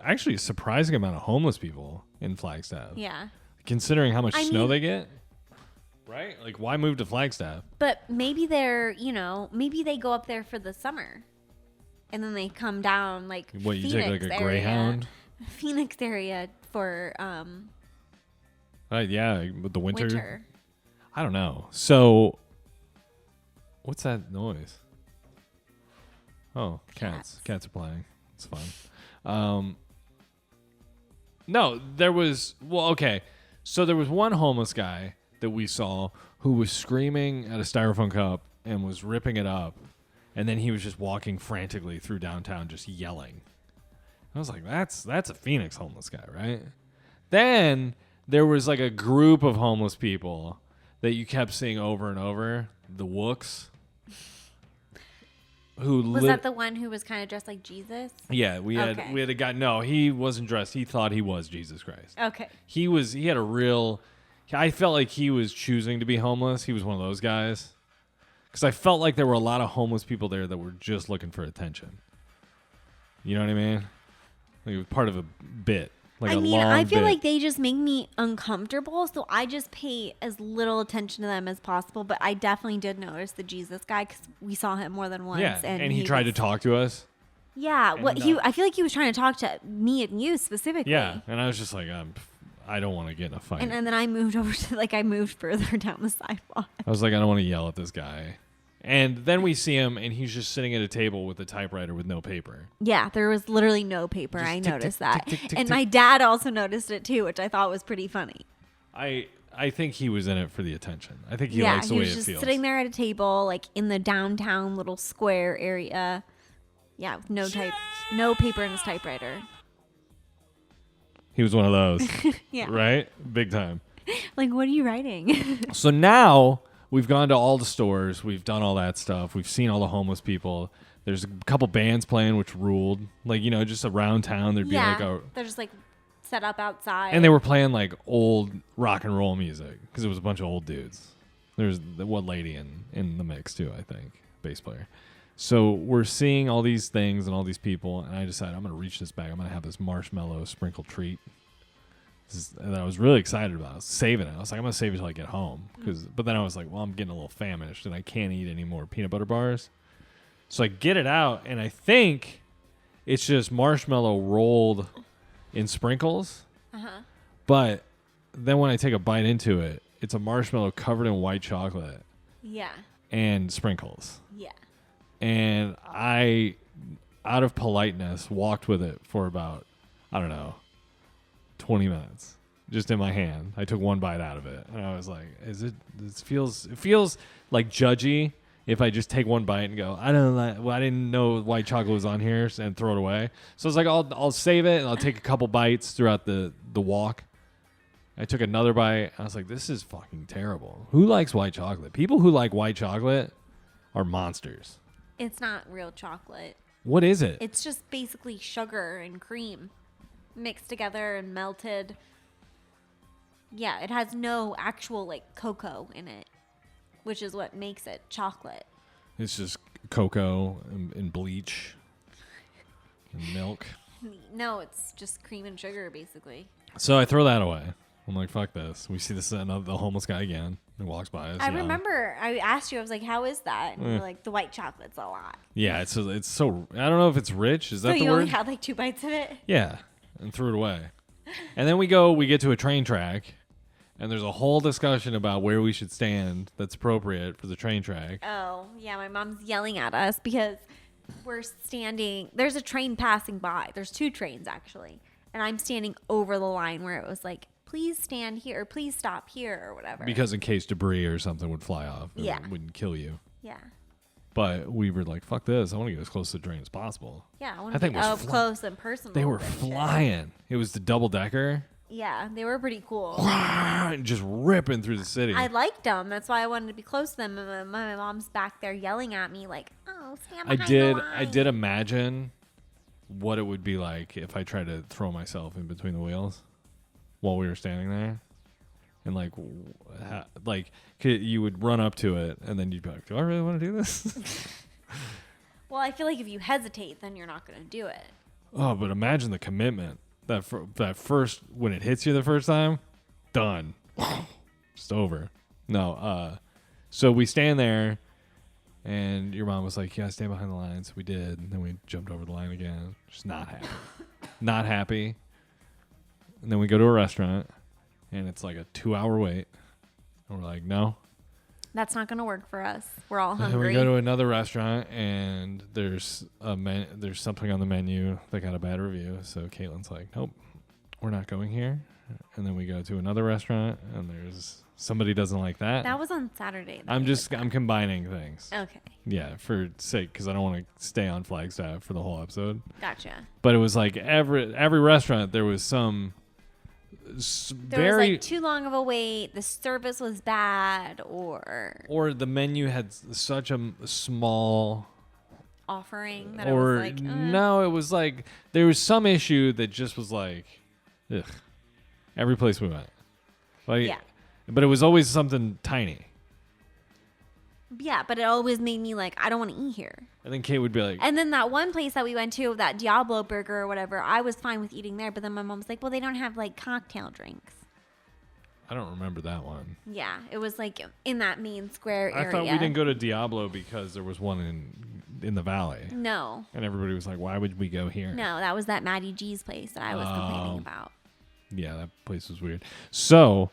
A: actually a surprising amount of homeless people in Flagstaff.
B: Yeah.
A: Considering how much
B: I
A: snow
B: mean-
A: they get, right? Like, why move to Flagstaff?
B: But maybe maybe they go up there for the summer. And then they come down like
A: What, you
B: Phoenix
A: take like a
B: area.
A: Greyhound?
B: Phoenix area for
A: Yeah, with the winter.
B: winter.
A: I don't know. So, what's that noise? Oh, cats. Cats are playing. It's fun. No, there was. Well, okay. So there was one homeless guy that we saw who was screaming at a styrofoam cup and was ripping it up, and then he was just walking frantically through downtown, just yelling. I was like, that's a Phoenix homeless guy, right? Then there was like a group of homeless people that you kept seeing over and over, the Wooks.
B: Was that the one who was kind of dressed like Jesus?
A: Yeah, we had a guy. No, he wasn't dressed. He thought he was Jesus Christ.
B: Okay.
A: He had a real. I felt like he was choosing to be homeless. He was one of those guys. Because I felt like there were a lot of homeless people there that were just looking for attention. You know what I mean? Like it was part of a bit. Like
B: I feel like they just make me uncomfortable, so I just pay as little attention to them as possible. But I definitely did notice the Jesus guy because we saw him more than once.
A: Yeah, and he tried to talk to us.
B: Yeah, I feel like he was trying to talk to me and you specifically.
A: Yeah, and I was just like, I don't want to get in a fight.
B: And then I moved over to I moved further down the sidewalk.
A: I was like, I don't want to yell at this guy. And then we see him, and he's just sitting at a table with a typewriter with no paper.
B: Yeah, there was literally no paper. I noticed that. And my dad also noticed it too, which I thought was pretty funny.
A: I think he was in it for the attention. I think he likes the way it feels.
B: Yeah, he was just sitting there at a table, like in the downtown little square area. Yeah, with no paper in his typewriter.
A: He was one of those.
B: Yeah.
A: Right? Big time.
B: Like, what are you writing?
A: So now we've gone to all the stores. We've done all that stuff. We've seen all the homeless people. There's a couple bands playing, which ruled. Like, just around town, there'd be
B: they're just set up outside.
A: And they were playing like old rock and roll music because it was a bunch of old dudes. There's one lady in the mix too, I think, bass player. So we're seeing all these things and all these people, and I decided I'm going to reach this bag. I'm going to have this marshmallow sprinkle treat. And I was really excited about it. I was saving it. I was like, I'm going to save it until I get home. But then I was like, well, I'm getting a little famished, and I can't eat any more peanut butter bars. So I get it out, and I think it's just marshmallow rolled in sprinkles. Uh-huh. But then when I take a bite into it, it's a marshmallow covered in white chocolate.
B: Yeah.
A: And sprinkles.
B: Yeah.
A: And I, out of politeness, walked with it for about, 20 minutes, just in my hand. I took one bite out of it, and I was like, it feels like judgy if I just take one bite and go, I didn't know white chocolate was on here, and throw it away. So I was like, I'll save it, and I'll take a couple bites throughout the walk. I took another bite. I was like, this is fucking terrible. Who likes white chocolate? People who like white chocolate are monsters.
B: It's not real chocolate.
A: What is it?
B: It's just basically sugar and cream mixed together and melted. Yeah, it has no actual cocoa in it, which is what makes it chocolate.
A: It's just cocoa and bleach and milk.
B: No, it's just cream and sugar basically.
A: So I throw that away. I'm like, fuck this. We see the homeless guy again. He walks by us.
B: I remember I asked you, I was like, how is that? And you're like, the white chocolate's a lot.
A: Yeah, it's so, I don't know if it's rich. Is that the word? So
B: you only had 2 bites of it?
A: Yeah, and threw it away. And then we get to a train track, and there's a whole discussion about where we should stand that's appropriate for the train track.
B: Oh, yeah, my mom's yelling at us because we're standing. There's a train passing by. There's 2 trains, actually. And I'm standing over the line where it was like, please stand here, or please stop here, or whatever.
A: Because in case debris or something would fly off, it wouldn't kill you.
B: Yeah.
A: But we were like, fuck this. I want to get as close to the train as possible.
B: Yeah, I want to be up close and personal.
A: They were flying. It was the double-decker.
B: Yeah, they were pretty cool.
A: Just ripping through the city.
B: I liked them. That's why I wanted to be close to them. And my mom's back there yelling at me like, oh, stand behind the line.
A: I did imagine what it would be like if I tried to throw myself in between the wheels while we were standing there, and you would run up to it, and then you'd be like, "Do I really want to do this?"
B: Well, I feel like if you hesitate, then you're not going to do it.
A: Oh, but imagine the commitment that first when it hits you the first time, done, just over. No, so we stand there, and your mom was like, "Yeah, stand behind the line." So we did, and then we jumped over the line again. Just not happy, not happy. And then we go to a restaurant, and it's like a 2-hour wait. And we're like, no.
B: That's not going to work for us. We're all hungry.
A: And then we go to another restaurant, and there's something on the menu that got a bad review. So Caitlin's like, nope, we're not going here. And then we go to another restaurant, and there's somebody doesn't like that.
B: That was on Saturday.
A: I'm combining things.
B: Okay.
A: Yeah, for sake, because I don't want to stay on Flagstaff for the whole episode.
B: Gotcha.
A: But it was like every restaurant there was some
B: There was like too long of a wait. The service was bad, or
A: the menu had such a small
B: offering that
A: or
B: it was like
A: no, it was like there was some issue that just was like, ugh. Every place we went, like,
B: yeah.
A: But it was always something tiny.
B: Yeah, but it always made me like, I don't want to eat here.
A: And then Kate would be like...
B: And then that one place that we went to, that Diablo Burger or whatever, I was fine with eating there. But then my mom was like, well, they don't have, like, cocktail drinks.
A: I don't remember that one.
B: Yeah, it was, like, in that main square area.
A: I thought we didn't go to Diablo because there was one in the valley.
B: No.
A: And everybody was like, why would we go here?
B: No, that was that Maddie G's place that I was complaining about.
A: Yeah, that place was weird. So...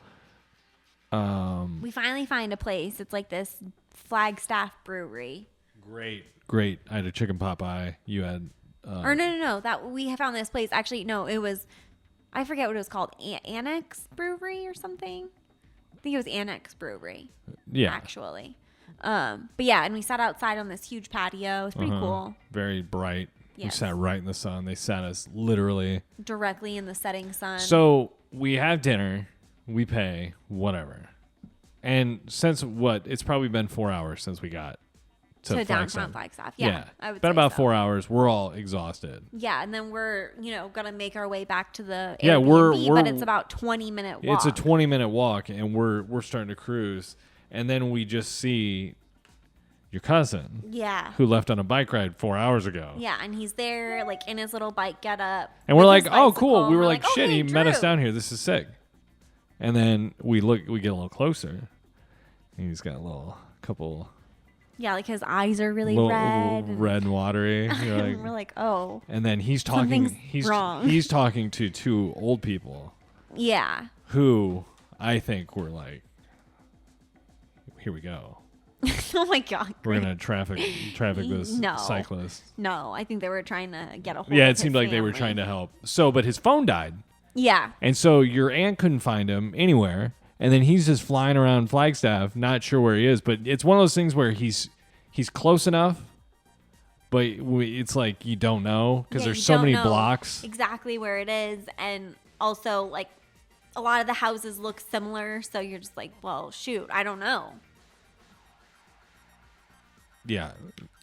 B: we finally find a place. It's like this Flagstaff brewery.
A: Great. I had a chicken pot pie. You had...
B: or no. That we found this place. Actually, no, it was... I forget what it was called. Annex Brewery or something? I think it was Annex Brewery.
A: Yeah.
B: Actually. But yeah, and we sat outside on this huge patio. It was pretty cool.
A: Very bright.
B: Yes.
A: We sat right in the sun. They sat us literally...
B: directly in the setting sun.
A: So we have dinner. We pay. Whatever. And since it's probably been 4 hours since we got to
B: downtown Flagstaff. Yeah. I would
A: been
B: say
A: about
B: so.
A: 4 hours. We're all exhausted.
B: Yeah, and then we're, gonna make our way back to the
A: Yeah,
B: Airbnb, but it's about 20-minute walk.
A: It's a 20-minute walk, and we're starting to cruise. And then we just see your cousin.
B: Yeah.
A: Who left on a bike ride 4 hours ago.
B: Yeah, and he's there, like, in his little bike getup.
A: And we're
B: with
A: like,
B: his
A: oh,
B: bicycle,
A: cool. We
B: and
A: were
B: we're
A: like, shit,
B: hey,
A: he met us
B: Drew.
A: down here. This is sick. And then we get a little closer. And he's got a couple...
B: Yeah, like his eyes are really
A: little
B: red.
A: Red and watery. You're like,
B: we're like, oh.
A: and then he's talking...
B: Something's wrong.
A: He's talking to two old people.
B: Yeah.
A: Who I think were like, here we go.
B: Oh my God.
A: We're going to traffic this
B: No.
A: cyclist.
B: No, I think they were trying to get a hold
A: Yeah,
B: of
A: it seemed
B: his
A: like they were
B: family.
A: trying to help. So, but his phone died.
B: Yeah.
A: And so your aunt couldn't find him anywhere. And then he's just flying around Flagstaff, not sure where he is. But it's one of those things where he's close enough, but it's like you don't know because there's so many blocks.
B: Exactly where it is. And also, like, a lot of the houses look similar. So you're just like, well, shoot, I don't know.
A: Yeah.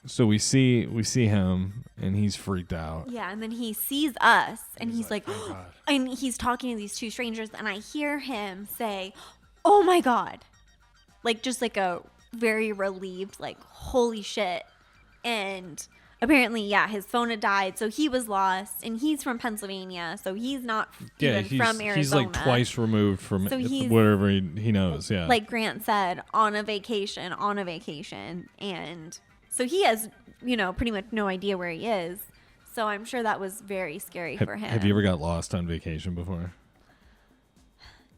A: So we see him, and he's freaked out.
B: Yeah, and then he sees us, and he's like,
A: "Oh, God."
B: and he's talking to these two strangers, and I hear him say, "Oh my God," like just like a very relieved, like holy shit. And apparently, yeah, his phone had died, so he was lost, and he's from Pennsylvania, so he's not even from Arizona.
A: He's like twice removed from
B: So he's-
A: wherever he knows. Yeah,
B: like Grant said, on a vacation, and so he has, pretty much no idea where he is. So I'm sure that was very scary for him.
A: Have you ever got lost on vacation before?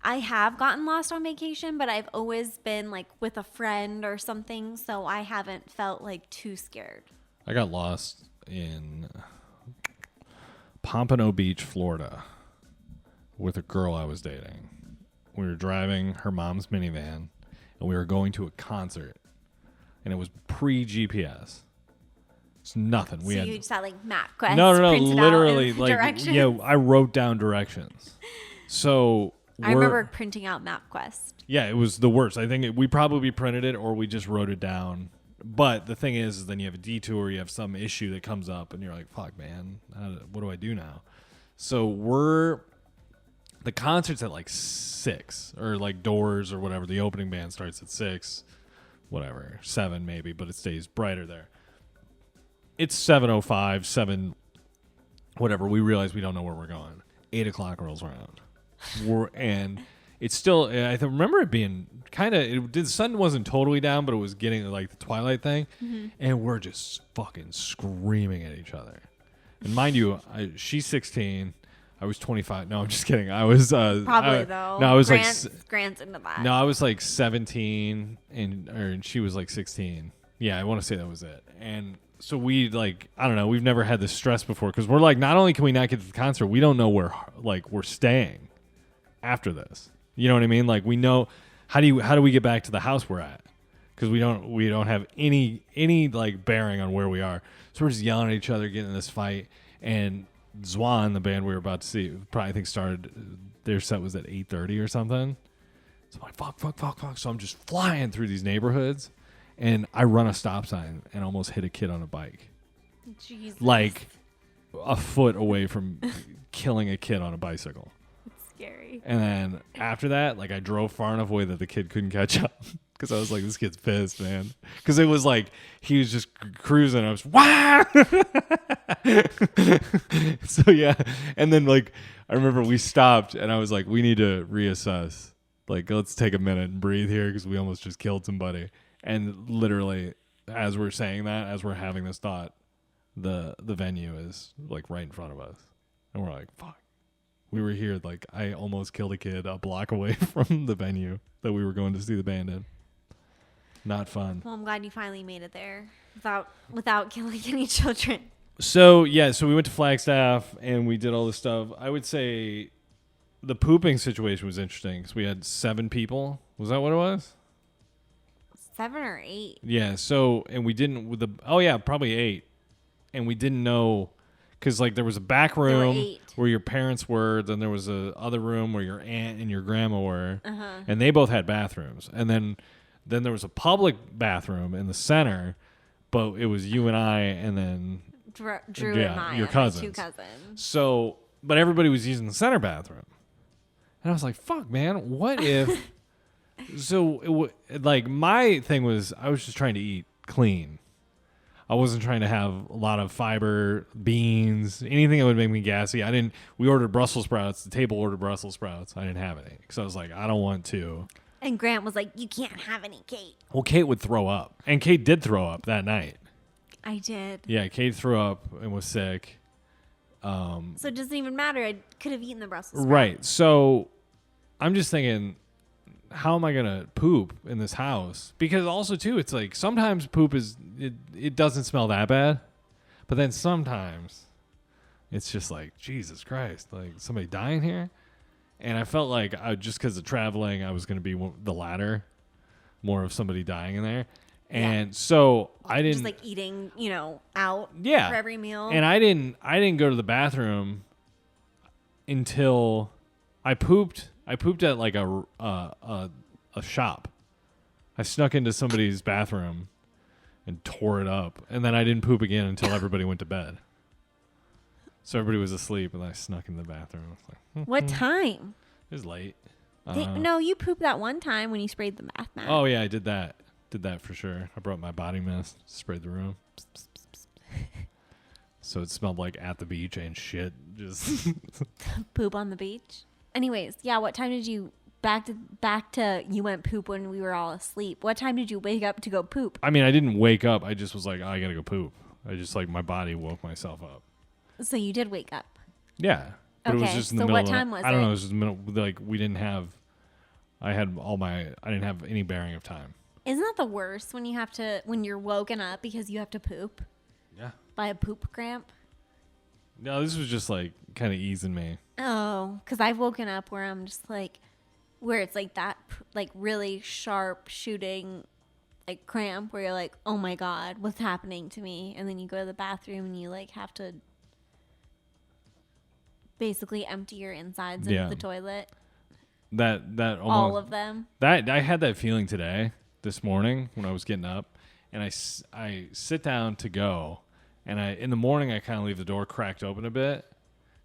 B: I have gotten lost on vacation, but I've always been like with a friend or something, so I haven't felt like too scared.
A: I got lost in Pompano Beach, Florida, with a girl I was dating. We were driving her mom's minivan, and we were going to a concert, and it was pre-GPS. It's nothing.
B: So you just had like MapQuest.
A: No,
B: printed
A: literally,
B: out
A: like,
B: directions?
A: yeah, I wrote down directions. So
B: I remember printing out MapQuest.
A: Yeah, it was the worst. I think we probably printed it or we just wrote it down. But the thing is then you have a detour, you have some issue that comes up, and you're like, fuck, man, what do I do now? So the concert's at like 6, or like Doors or whatever. The opening band starts at 6, whatever, 7 maybe, but it stays brighter there. It's 7:05, 7, whatever. We realize we don't know where we're going. 8 o'clock rolls around. And it's still, I remember it being kind of, the sun wasn't totally down, but it was getting like the twilight thing. Mm-hmm. And we're just fucking screaming at each other. And mind you, she's 16. I was 25. No, I'm just kidding. I was
B: probably though.
A: No, I was
B: Grant's into that.
A: No, I was like 17, and she was like 16. Yeah, I want to say that was it. And so we I don't know, we've never had this stress before because we're like, not only can we not get to the concert, we don't know where we're staying after this. You know what I mean? Like we know how do we get back to the house we're at? Because we don't have any like bearing on where we are. So we're just yelling at each other, getting in this fight. And Zwan, the band we were about to see, probably I think started their set was at 8:30 or something. So I'm like fuck. So I'm just flying through these neighborhoods. And I run a stop sign and almost hit a kid on a bike.
B: Jesus.
A: Like a foot away from killing a kid on a bicycle.
B: It's scary.
A: And then after that, like I drove far enough away that the kid couldn't catch up. Because I was like, this kid's pissed, man. Because it was like, he was just cruising. I was, wow! So, yeah. And then, like, I remember we stopped, and I was like, we need to reassess. Like, let's take a minute and breathe here because we almost just killed somebody. And literally, as we're saying that, as we're having this thought, the venue is, like, right in front of us. And we're like, fuck. We were here, like, I almost killed a kid a block away from the venue that we were going to see the band in. Not fun.
B: Well, I'm glad you finally made it there without killing any children.
A: So, yeah, so we went to Flagstaff and we did all this stuff. I would say the pooping situation was interesting because we had 7 people. Was that what it was?
B: 7 or 8.
A: Yeah, so, and we didn't, probably 8. And we didn't know, because, like, there was a back room where your parents were, then there was a other room where your aunt and your grandma were, and they both had bathrooms. And then there was a public bathroom in the center, but it was you and I, and then
B: Drew and Maya,
A: your cousins.
B: 2 cousins.
A: So, but everybody was using the center bathroom, and I was like, "Fuck, man, what if?" So, like, my thing was, I was just trying to eat clean. I wasn't trying to have a lot of fiber, beans, anything that would make me gassy. We ordered Brussels sprouts. The table ordered Brussels sprouts. I didn't have any because I was like, I don't want to.
B: And Grant was like, you can't have any, Kate.
A: Well, Kate would throw up. And Kate did throw up that night.
B: I did.
A: Yeah, Kate threw up and was sick.
B: So it doesn't even matter. I could have eaten the Brussels sprouts.
A: Right. So I'm just thinking, how am I going to poop in this house? Because also, too, it's like sometimes poop it doesn't smell that bad. But then sometimes it's just like, Jesus Christ, like somebody dying here? And I felt like just because of traveling, I was going to be the latter, more of somebody dying in there. And so I didn't.
B: Just like eating, out for every meal.
A: And I didn't go to the bathroom until I pooped. I pooped at like a shop. I snuck into somebody's bathroom and tore it up. And then I didn't poop again until everybody went to bed. So everybody was asleep, and I snuck in the bathroom. I was like,
B: What time?
A: It was late.
B: No, you pooped that one time when you sprayed the bath mat.
A: Oh, yeah, I did that. Did that for sure. I brought my body mist, sprayed the room. So it smelled like at the beach and shit. Just
B: poop on the beach. Anyways, yeah, what time did you back to you went poop when we were all asleep? What time did you wake up to go poop?
A: I mean, I didn't wake up. I just was like, I gotta go poop. I just like my body woke myself up.
B: So you did wake up.
A: Yeah. But it was just in the
B: so
A: middle
B: what time was it?
A: I don't know, it was just in the middle, like we didn't have I didn't have any bearing of time.
B: Isn't that the worst when you're woken up because you have to poop?
A: Yeah.
B: By a poop cramp?
A: No, this was just like kind of easing me.
B: Oh, because I've woken up where I'm just like, where it's like that, like really sharp shooting, like cramp where you're like, oh my God, what's happening to me? And then you go to the bathroom and you like have to basically empty your insides into the toilet.
A: That almost,
B: all of them.
A: That I had that feeling today, this morning when I was getting up, and I sit down to go, and in the morning I kind of leave the door cracked open a bit,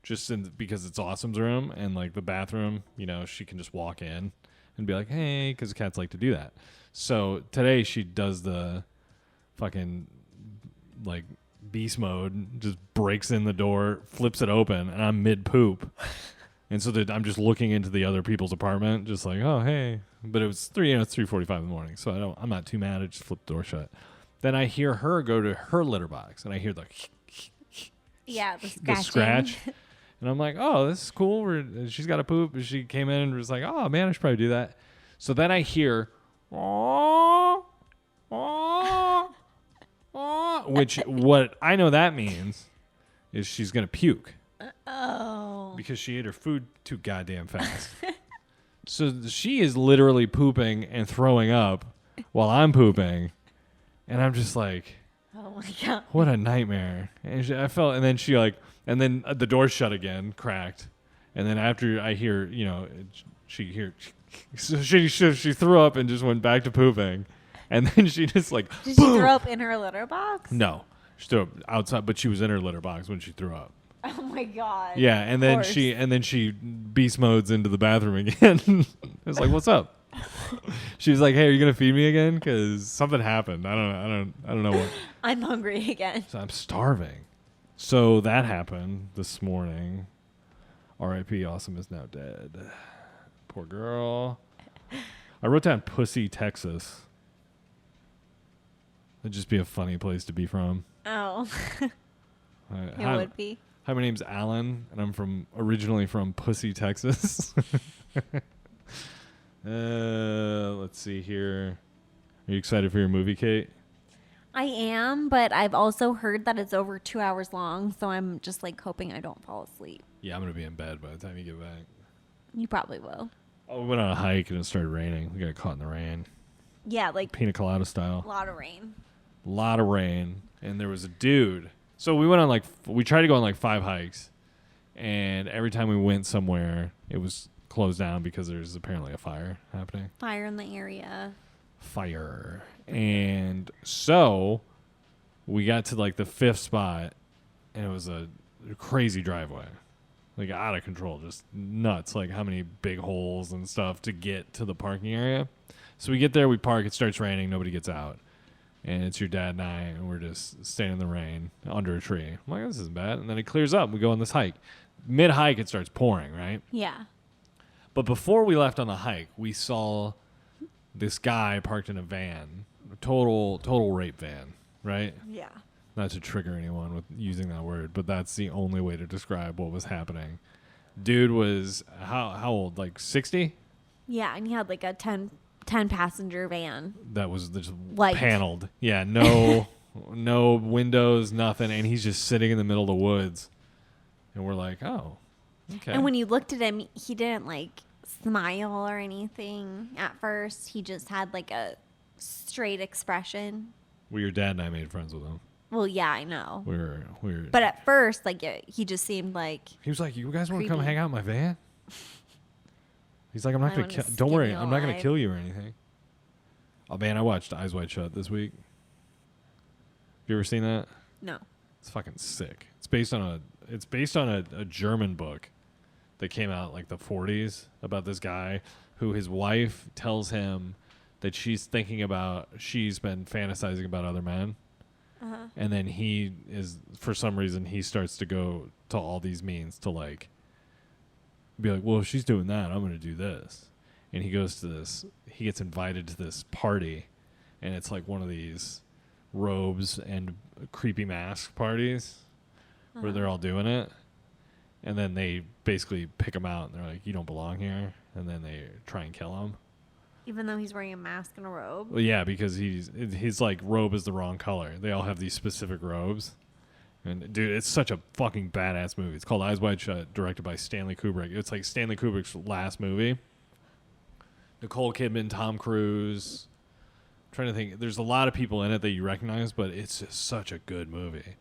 A: just because it's Awesome's room and like the bathroom, she can just walk in and be like, hey, because cats like to do that. So today she does the fucking like beast mode, just breaks in the door, flips it open, and I'm mid poop. And so I'm just looking into the other people's apartment, just like, oh, hey. But it was 3:45 in the morning, so I'm not too mad. I just flipped the door shut. Then I hear her go to her litter box, and I hear the scratch. And I'm like, oh, this is cool. She's got a poop. And she came in and was like, oh, man, I should probably do that. So then I hear, Which what I know that means is she's gonna puke.
B: Oh.
A: Because she ate her food too goddamn fast. So she is literally pooping and throwing up while I'm pooping, and I'm just like,
B: Oh my god.
A: what a nightmare. And I felt, and then she like, and then the door shut again, cracked, and then after I hear, so she threw up and just went back to pooping, and then she just like,
B: Did
A: boom!
B: she throw up in her litter box?
A: No, she threw up outside, but she was in her litter box when she threw up.
B: Oh my god.
A: Yeah, and then she beast modes into the bathroom again. I was like, "What's up?" She was like, "Hey, are you gonna feed me again? Because something happened. I don't know what."
B: I'm hungry again.
A: So I'm starving. So that happened this morning. R.I.P. Awesome is now dead. Poor girl. I wrote down Pussy, Texas. It'd just be a funny place to be from.
B: Oh. It would be.
A: Hi, my name's Alan, and I'm originally from Pussy, Texas. Let's see here. Are you excited for your movie, Kate?
B: I am, but I've also heard that it's over 2 hours long, so I'm just like hoping I don't fall asleep.
A: Yeah, I'm going to be in bed by the time you get back.
B: You probably will.
A: Oh, we went on a hike and it started raining. We got caught in the rain.
B: Yeah, like
A: Pina colada style.
B: a lot of rain.
A: A lot of rain. And there was a dude. So we went on we tried to go on 5 hikes. And every time we went somewhere, it was closed down because there's apparently a fire happening.
B: Fire in the area.
A: Fire. And so we got to the 5th spot, and it was a crazy driveway. Like out of control, just nuts. Like how many big holes and stuff to get to the parking area. So we get there, we park, it starts raining, nobody gets out. And it's your dad and I, and we're just standing in the rain under a tree. I'm like, this isn't bad. And then it clears up. We go on this hike. Mid-hike, it starts pouring, right?
B: Yeah.
A: But before we left on the hike, we saw this guy parked in a van. A total rape van, right?
B: Yeah.
A: Not to trigger anyone with using that word, but that's the only way to describe what was happening. Dude was, how old? Like 60?
B: Yeah, and he had like a 10 passenger van.
A: That was just
B: White.
A: paneled. Yeah, no no windows, nothing. And he's just sitting in the middle of the woods. And we're like, oh, okay.
B: And when you looked at him, he didn't like smile or anything at first. He just had like a straight expression.
A: Well, your dad and I made friends with him.
B: Well, yeah, I know.
A: We were.
B: But at first, like he just seemed like.
A: He was like, "You guys want to come
B: creepy.
A: hang out in my van?" He's like, "I'm not
B: I
A: gonna.
B: wanna
A: Don't
B: skin
A: worry,
B: you
A: I'm not gonna
B: alive."
A: kill you or anything." Oh man, I watched Eyes Wide Shut this week. Have you ever seen that?
B: No.
A: It's fucking sick. It's based on a German book that came out like the 40s about this guy who his wife tells him that she's been fantasizing about other men.
B: Uh-huh.
A: And then he is, for some reason, he starts to go to all these means to like be like, well, if she's doing that, I'm going to do this. And he goes to he gets invited to this party, and it's like one of these robes and creepy mask parties where they're all doing it. And then they basically pick him out, and they're like, you don't belong here. And then they try and kill him.
B: Even though he's wearing a mask and a robe.
A: Well, yeah, because his like robe is the wrong color. They all have these specific robes. And dude, it's such a fucking badass movie. It's called Eyes Wide Shut, directed by Stanley Kubrick. It's like Stanley Kubrick's last movie. Nicole Kidman, Tom Cruise. I'm trying to think. There's a lot of people in it that you recognize, but it's just such a good movie.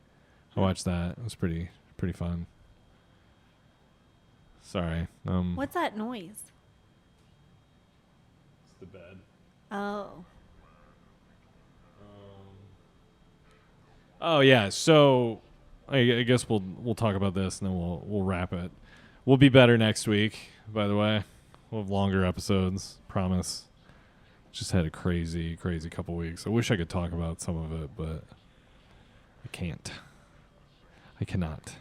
A: I watched that. It was pretty fun. Sorry.
B: What's that noise?
A: It's the bed.
B: Oh.
A: Oh yeah, so I guess we'll talk about this and then we'll wrap it. We'll be better next week, by the way. We'll have longer episodes, promise. Just had a crazy couple weeks. I wish I could talk about some of it, but I can't. I cannot.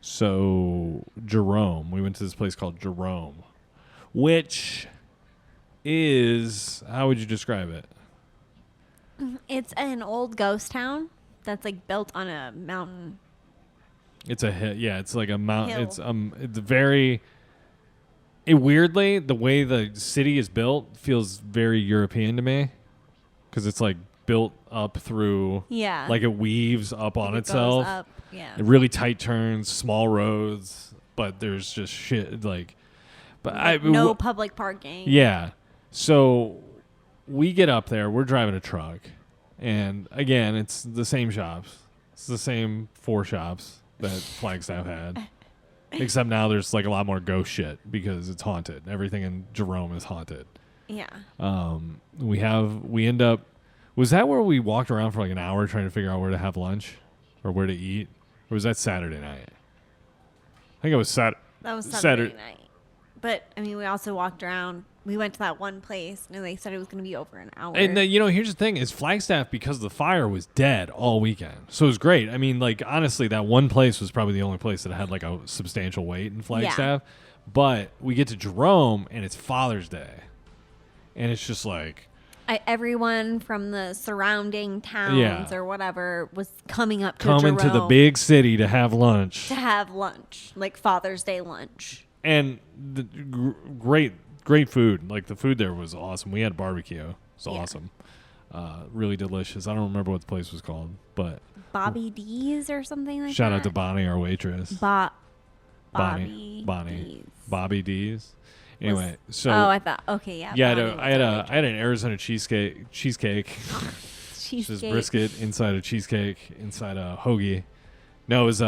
A: So Jerome, we went to this place called Jerome, which is, how would you describe it?
B: It's an old ghost town that's like built on a mountain.
A: It's a hit. Yeah, it's like a mountain.
B: Hill.
A: It's very. Weirdly, the way the city is built feels very European to me, because it's like built up through.
B: Yeah.
A: Like it weaves up on
B: It
A: itself.
B: goes up. Yeah.
A: Really tight turns, small roads, but there's just shit like. But
B: No public parking.
A: Yeah. So we get up there. We're driving a truck, and again, it's the same shops. It's the same 4 shops that Flagstaff had. Except now there's like a lot more ghost shit because it's haunted. Everything in Jerome is haunted.
B: Yeah.
A: We end up. Was that where we walked around for like an hour trying to figure out where to have lunch or where to eat? Or was that Saturday night? I think it was
B: That was Saturday night. But I mean, we also walked around. We went to that one place, and they said it was going to be over an hour.
A: And here's the thing: is Flagstaff, because the fire was dead all weekend, so it was great. I mean, like honestly, that one place was probably the only place that had like a substantial wait in Flagstaff. Yeah. But we get to Jerome, and it's Father's Day, and it's just like
B: everyone from the surrounding towns or whatever was coming up to
A: Jerome, to the big city to have lunch.
B: Like Father's Day lunch.
A: And the great food. Like the food there was awesome. We had barbecue. It was awesome. Really delicious. I don't remember what the place was called, but
B: Bobby D's or something like that.
A: Shout out to Bonnie, our waitress.
B: Bonnie.
A: Bobby D's. Anyway, so
B: I thought I
A: had an Arizona cheesecake. Cheesecake. Just brisket inside a cheesecake inside a hoagie. No, it was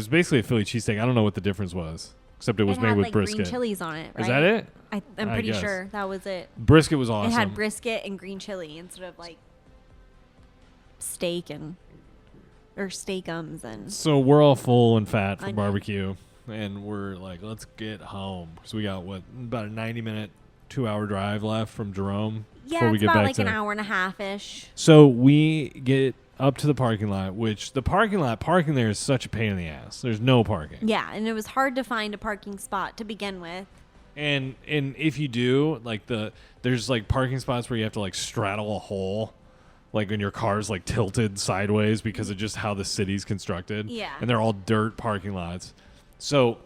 A: basically a Philly cheesesteak. I don't know what the difference was, except it was made with brisket.
B: Green chilies on it, right?
A: Is that it?
B: I'm pretty sure that was it.
A: Brisket was awesome.
B: It had brisket and green chili instead of like steak or steakums and.
A: So we're all full and fat from barbecue, and we're like, let's get home. So we got about a 90-minute, 2-hour drive left from Jerome.
B: Yeah,
A: before we
B: it's
A: get
B: about
A: back
B: like
A: to
B: an hour and a half ish.
A: So we get up to the parking lot, which parking there is such a pain in the ass. There's no parking.
B: Yeah, and it was hard to find a parking spot to begin with.
A: And if you do, like there's like parking spots where you have to like straddle a hole, like when your car's like tilted sideways because of just how the city's constructed.
B: Yeah.
A: And they're all dirt parking lots. So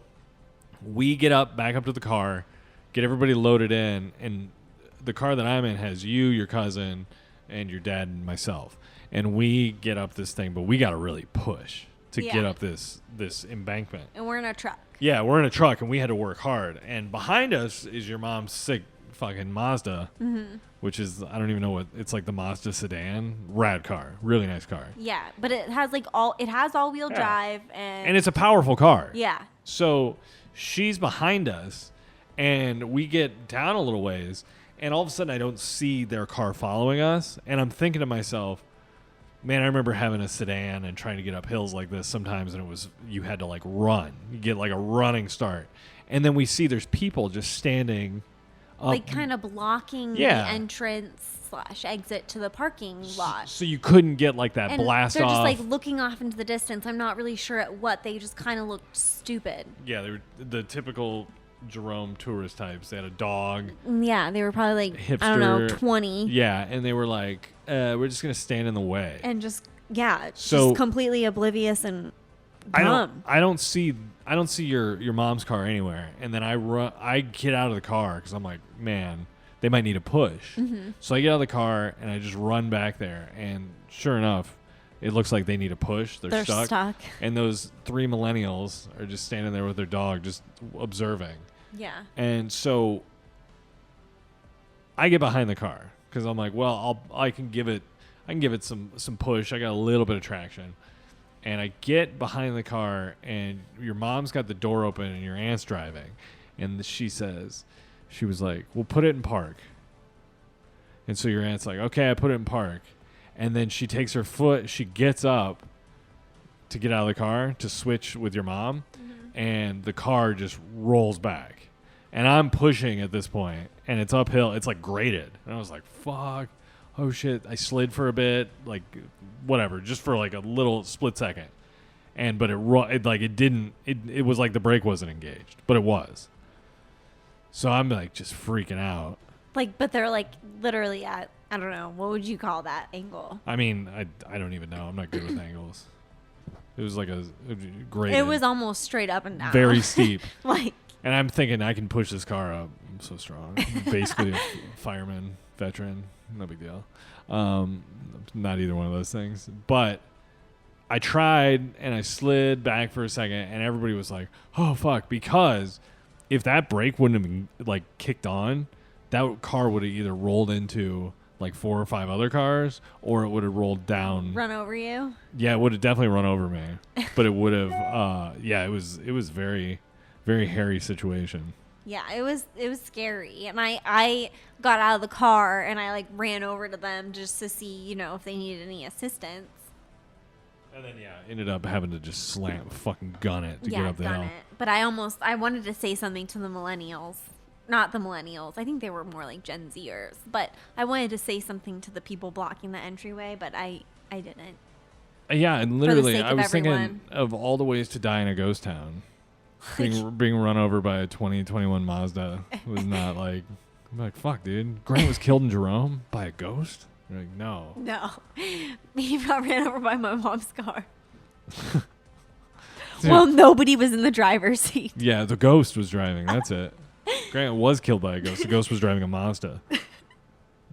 A: we get back up to the car, get everybody loaded in, and the car that I'm in has you, your cousin, and your dad and myself. And we get up this thing, but we got to really push to get up this embankment.
B: And we're in a truck.
A: Yeah, we're in a truck, and we had to work hard. And behind us is your mom's sick fucking Mazda, which is, I don't even know what, it's like the Mazda sedan. Rad car. Really nice car.
B: Yeah, but it has all-wheel drive.
A: And it's a powerful car.
B: Yeah.
A: So she's behind us, and we get down a little ways, and all of a sudden I don't see their car following us. And I'm thinking to myself, man, I remember having a sedan and trying to get up hills like this sometimes, and you had to like run. You get like a running start. And then we see there's people just standing up.
B: Like kind of blocking the entrance/exit to the parking lot.
A: So you couldn't get like that
B: and
A: blast
B: they're
A: off.
B: They're just like looking off into the distance. I'm not really sure at what. They just kind of looked stupid.
A: Yeah, they were the typical Jerome tourist types. They had a dog.
B: Yeah, they were probably like,
A: hipster,
B: I don't know, 20.
A: Yeah, and they were like, we're just going to stand in the way.
B: And just completely oblivious and dumb.
A: I don't see your mom's car anywhere. And then I get out of the car because I'm like, man, they might need a push.
B: Mm-hmm.
A: So I get out of the car and I just run back there. And sure enough, it looks like they need a push. They're stuck. And those 3 millennials are just standing there with their dog, just observing.
B: Yeah.
A: And so I get behind the car because I'm like, well, I can give it some push. I got a little bit of traction. And I get behind the car, and your mom's got the door open, and your aunt's driving. And she was like, we'll put it in park. And so your aunt's like, okay, I put it in park. And then she takes her foot, she gets up to get out of the car to switch with your mom, and the car just rolls back. And I'm pushing at this point, and it's uphill. It's like graded. And I was like, fuck. Oh, shit. I slid for a bit, like whatever, just for like a little split second. But it was like the brake wasn't engaged, but it was. So I'm like just freaking out.
B: Like, but they're like literally at, I don't know, what would you call that angle?
A: I mean, I don't even know. I'm not good with angles. It was like a great.
B: It was almost straight up and down.
A: Very steep.
B: Like.
A: And I'm thinking I can push this car up. I'm so strong. I'm basically a fireman, veteran. No big deal. Not either one of those things. But I tried and I slid back for a second, and everybody was like, "Oh fuck!" Because if that brake wouldn't have been like kicked on, that car would have either rolled into like 4 or 5 other cars, or it would have rolled down.
B: Run over you?
A: Yeah, it would have definitely run over me. But it would have. Yeah, it was very, very hairy situation.
B: Yeah, it was scary. And I got out of the car and I like ran over to them just to see, you know, if they needed any assistance.
A: And then ended up having to just fucking gun it to get up the hill.
B: It. But I wanted to say something to the millennials. Not the millennials. I think they were more like Gen Zers. But I wanted to say something to the people blocking the entryway, but I didn't.
A: Yeah, and literally I was
B: everyone.
A: thinking of all the ways to die in a ghost town. Being run over by a 2021 Mazda was not like, I'm like, fuck, dude. Grant was killed in Jerome by a ghost? You're like, no.
B: No. He got ran over by my mom's car. Well, nobody was in the driver's seat.
A: Yeah, the ghost was driving. That's it. Grant was killed by a ghost. The ghost was driving a Mazda.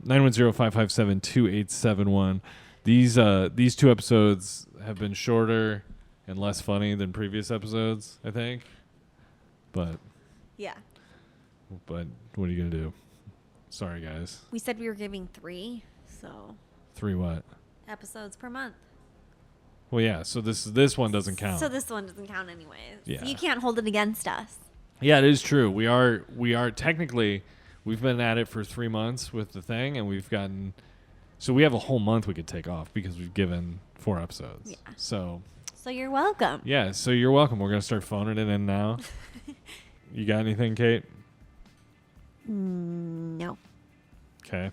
A: 910-557-2871. These 2 episodes have been shorter and less funny than previous episodes, I think. But what are you gonna do? Sorry, guys.
B: We said we were giving 3, so
A: 3 what?
B: episodes per month.
A: Well, yeah. So this one doesn't count.
B: So this one doesn't count anyways.
A: Yeah.
B: So you can't hold it against us.
A: Yeah, it is true. We are technically, we've been at it for 3 months with the thing, and we've gotten, so we have a whole month we could take off because we've given 4 episodes.
B: Yeah.
A: So
B: you're welcome.
A: yeah, so you're welcome. We're gonna start phoning it in now. You got anything, Kate?
B: No.
A: Okay.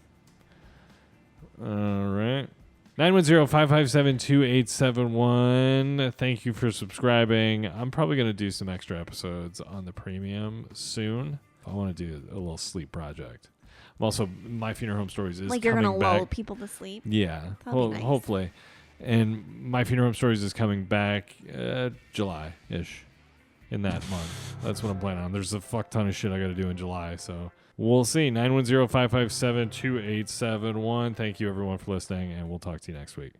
A: All right. 910-557-2871. Thank you for subscribing. I'm probably going to do some extra episodes on the premium soon. I want to do a little sleep project. I'm also, My Funeral Home Stories is
B: Like you're
A: coming
B: going to
A: back.
B: lull people to sleep?
A: Yeah.
B: That'll be nice.
A: Hopefully. And My Funeral Home Stories is coming back July-ish in that month. That's what I'm planning on. There's a fuck ton of shit I got to do in July, so we'll see. 910-557-2871. Thank you, everyone, for listening, and we'll talk to you next week.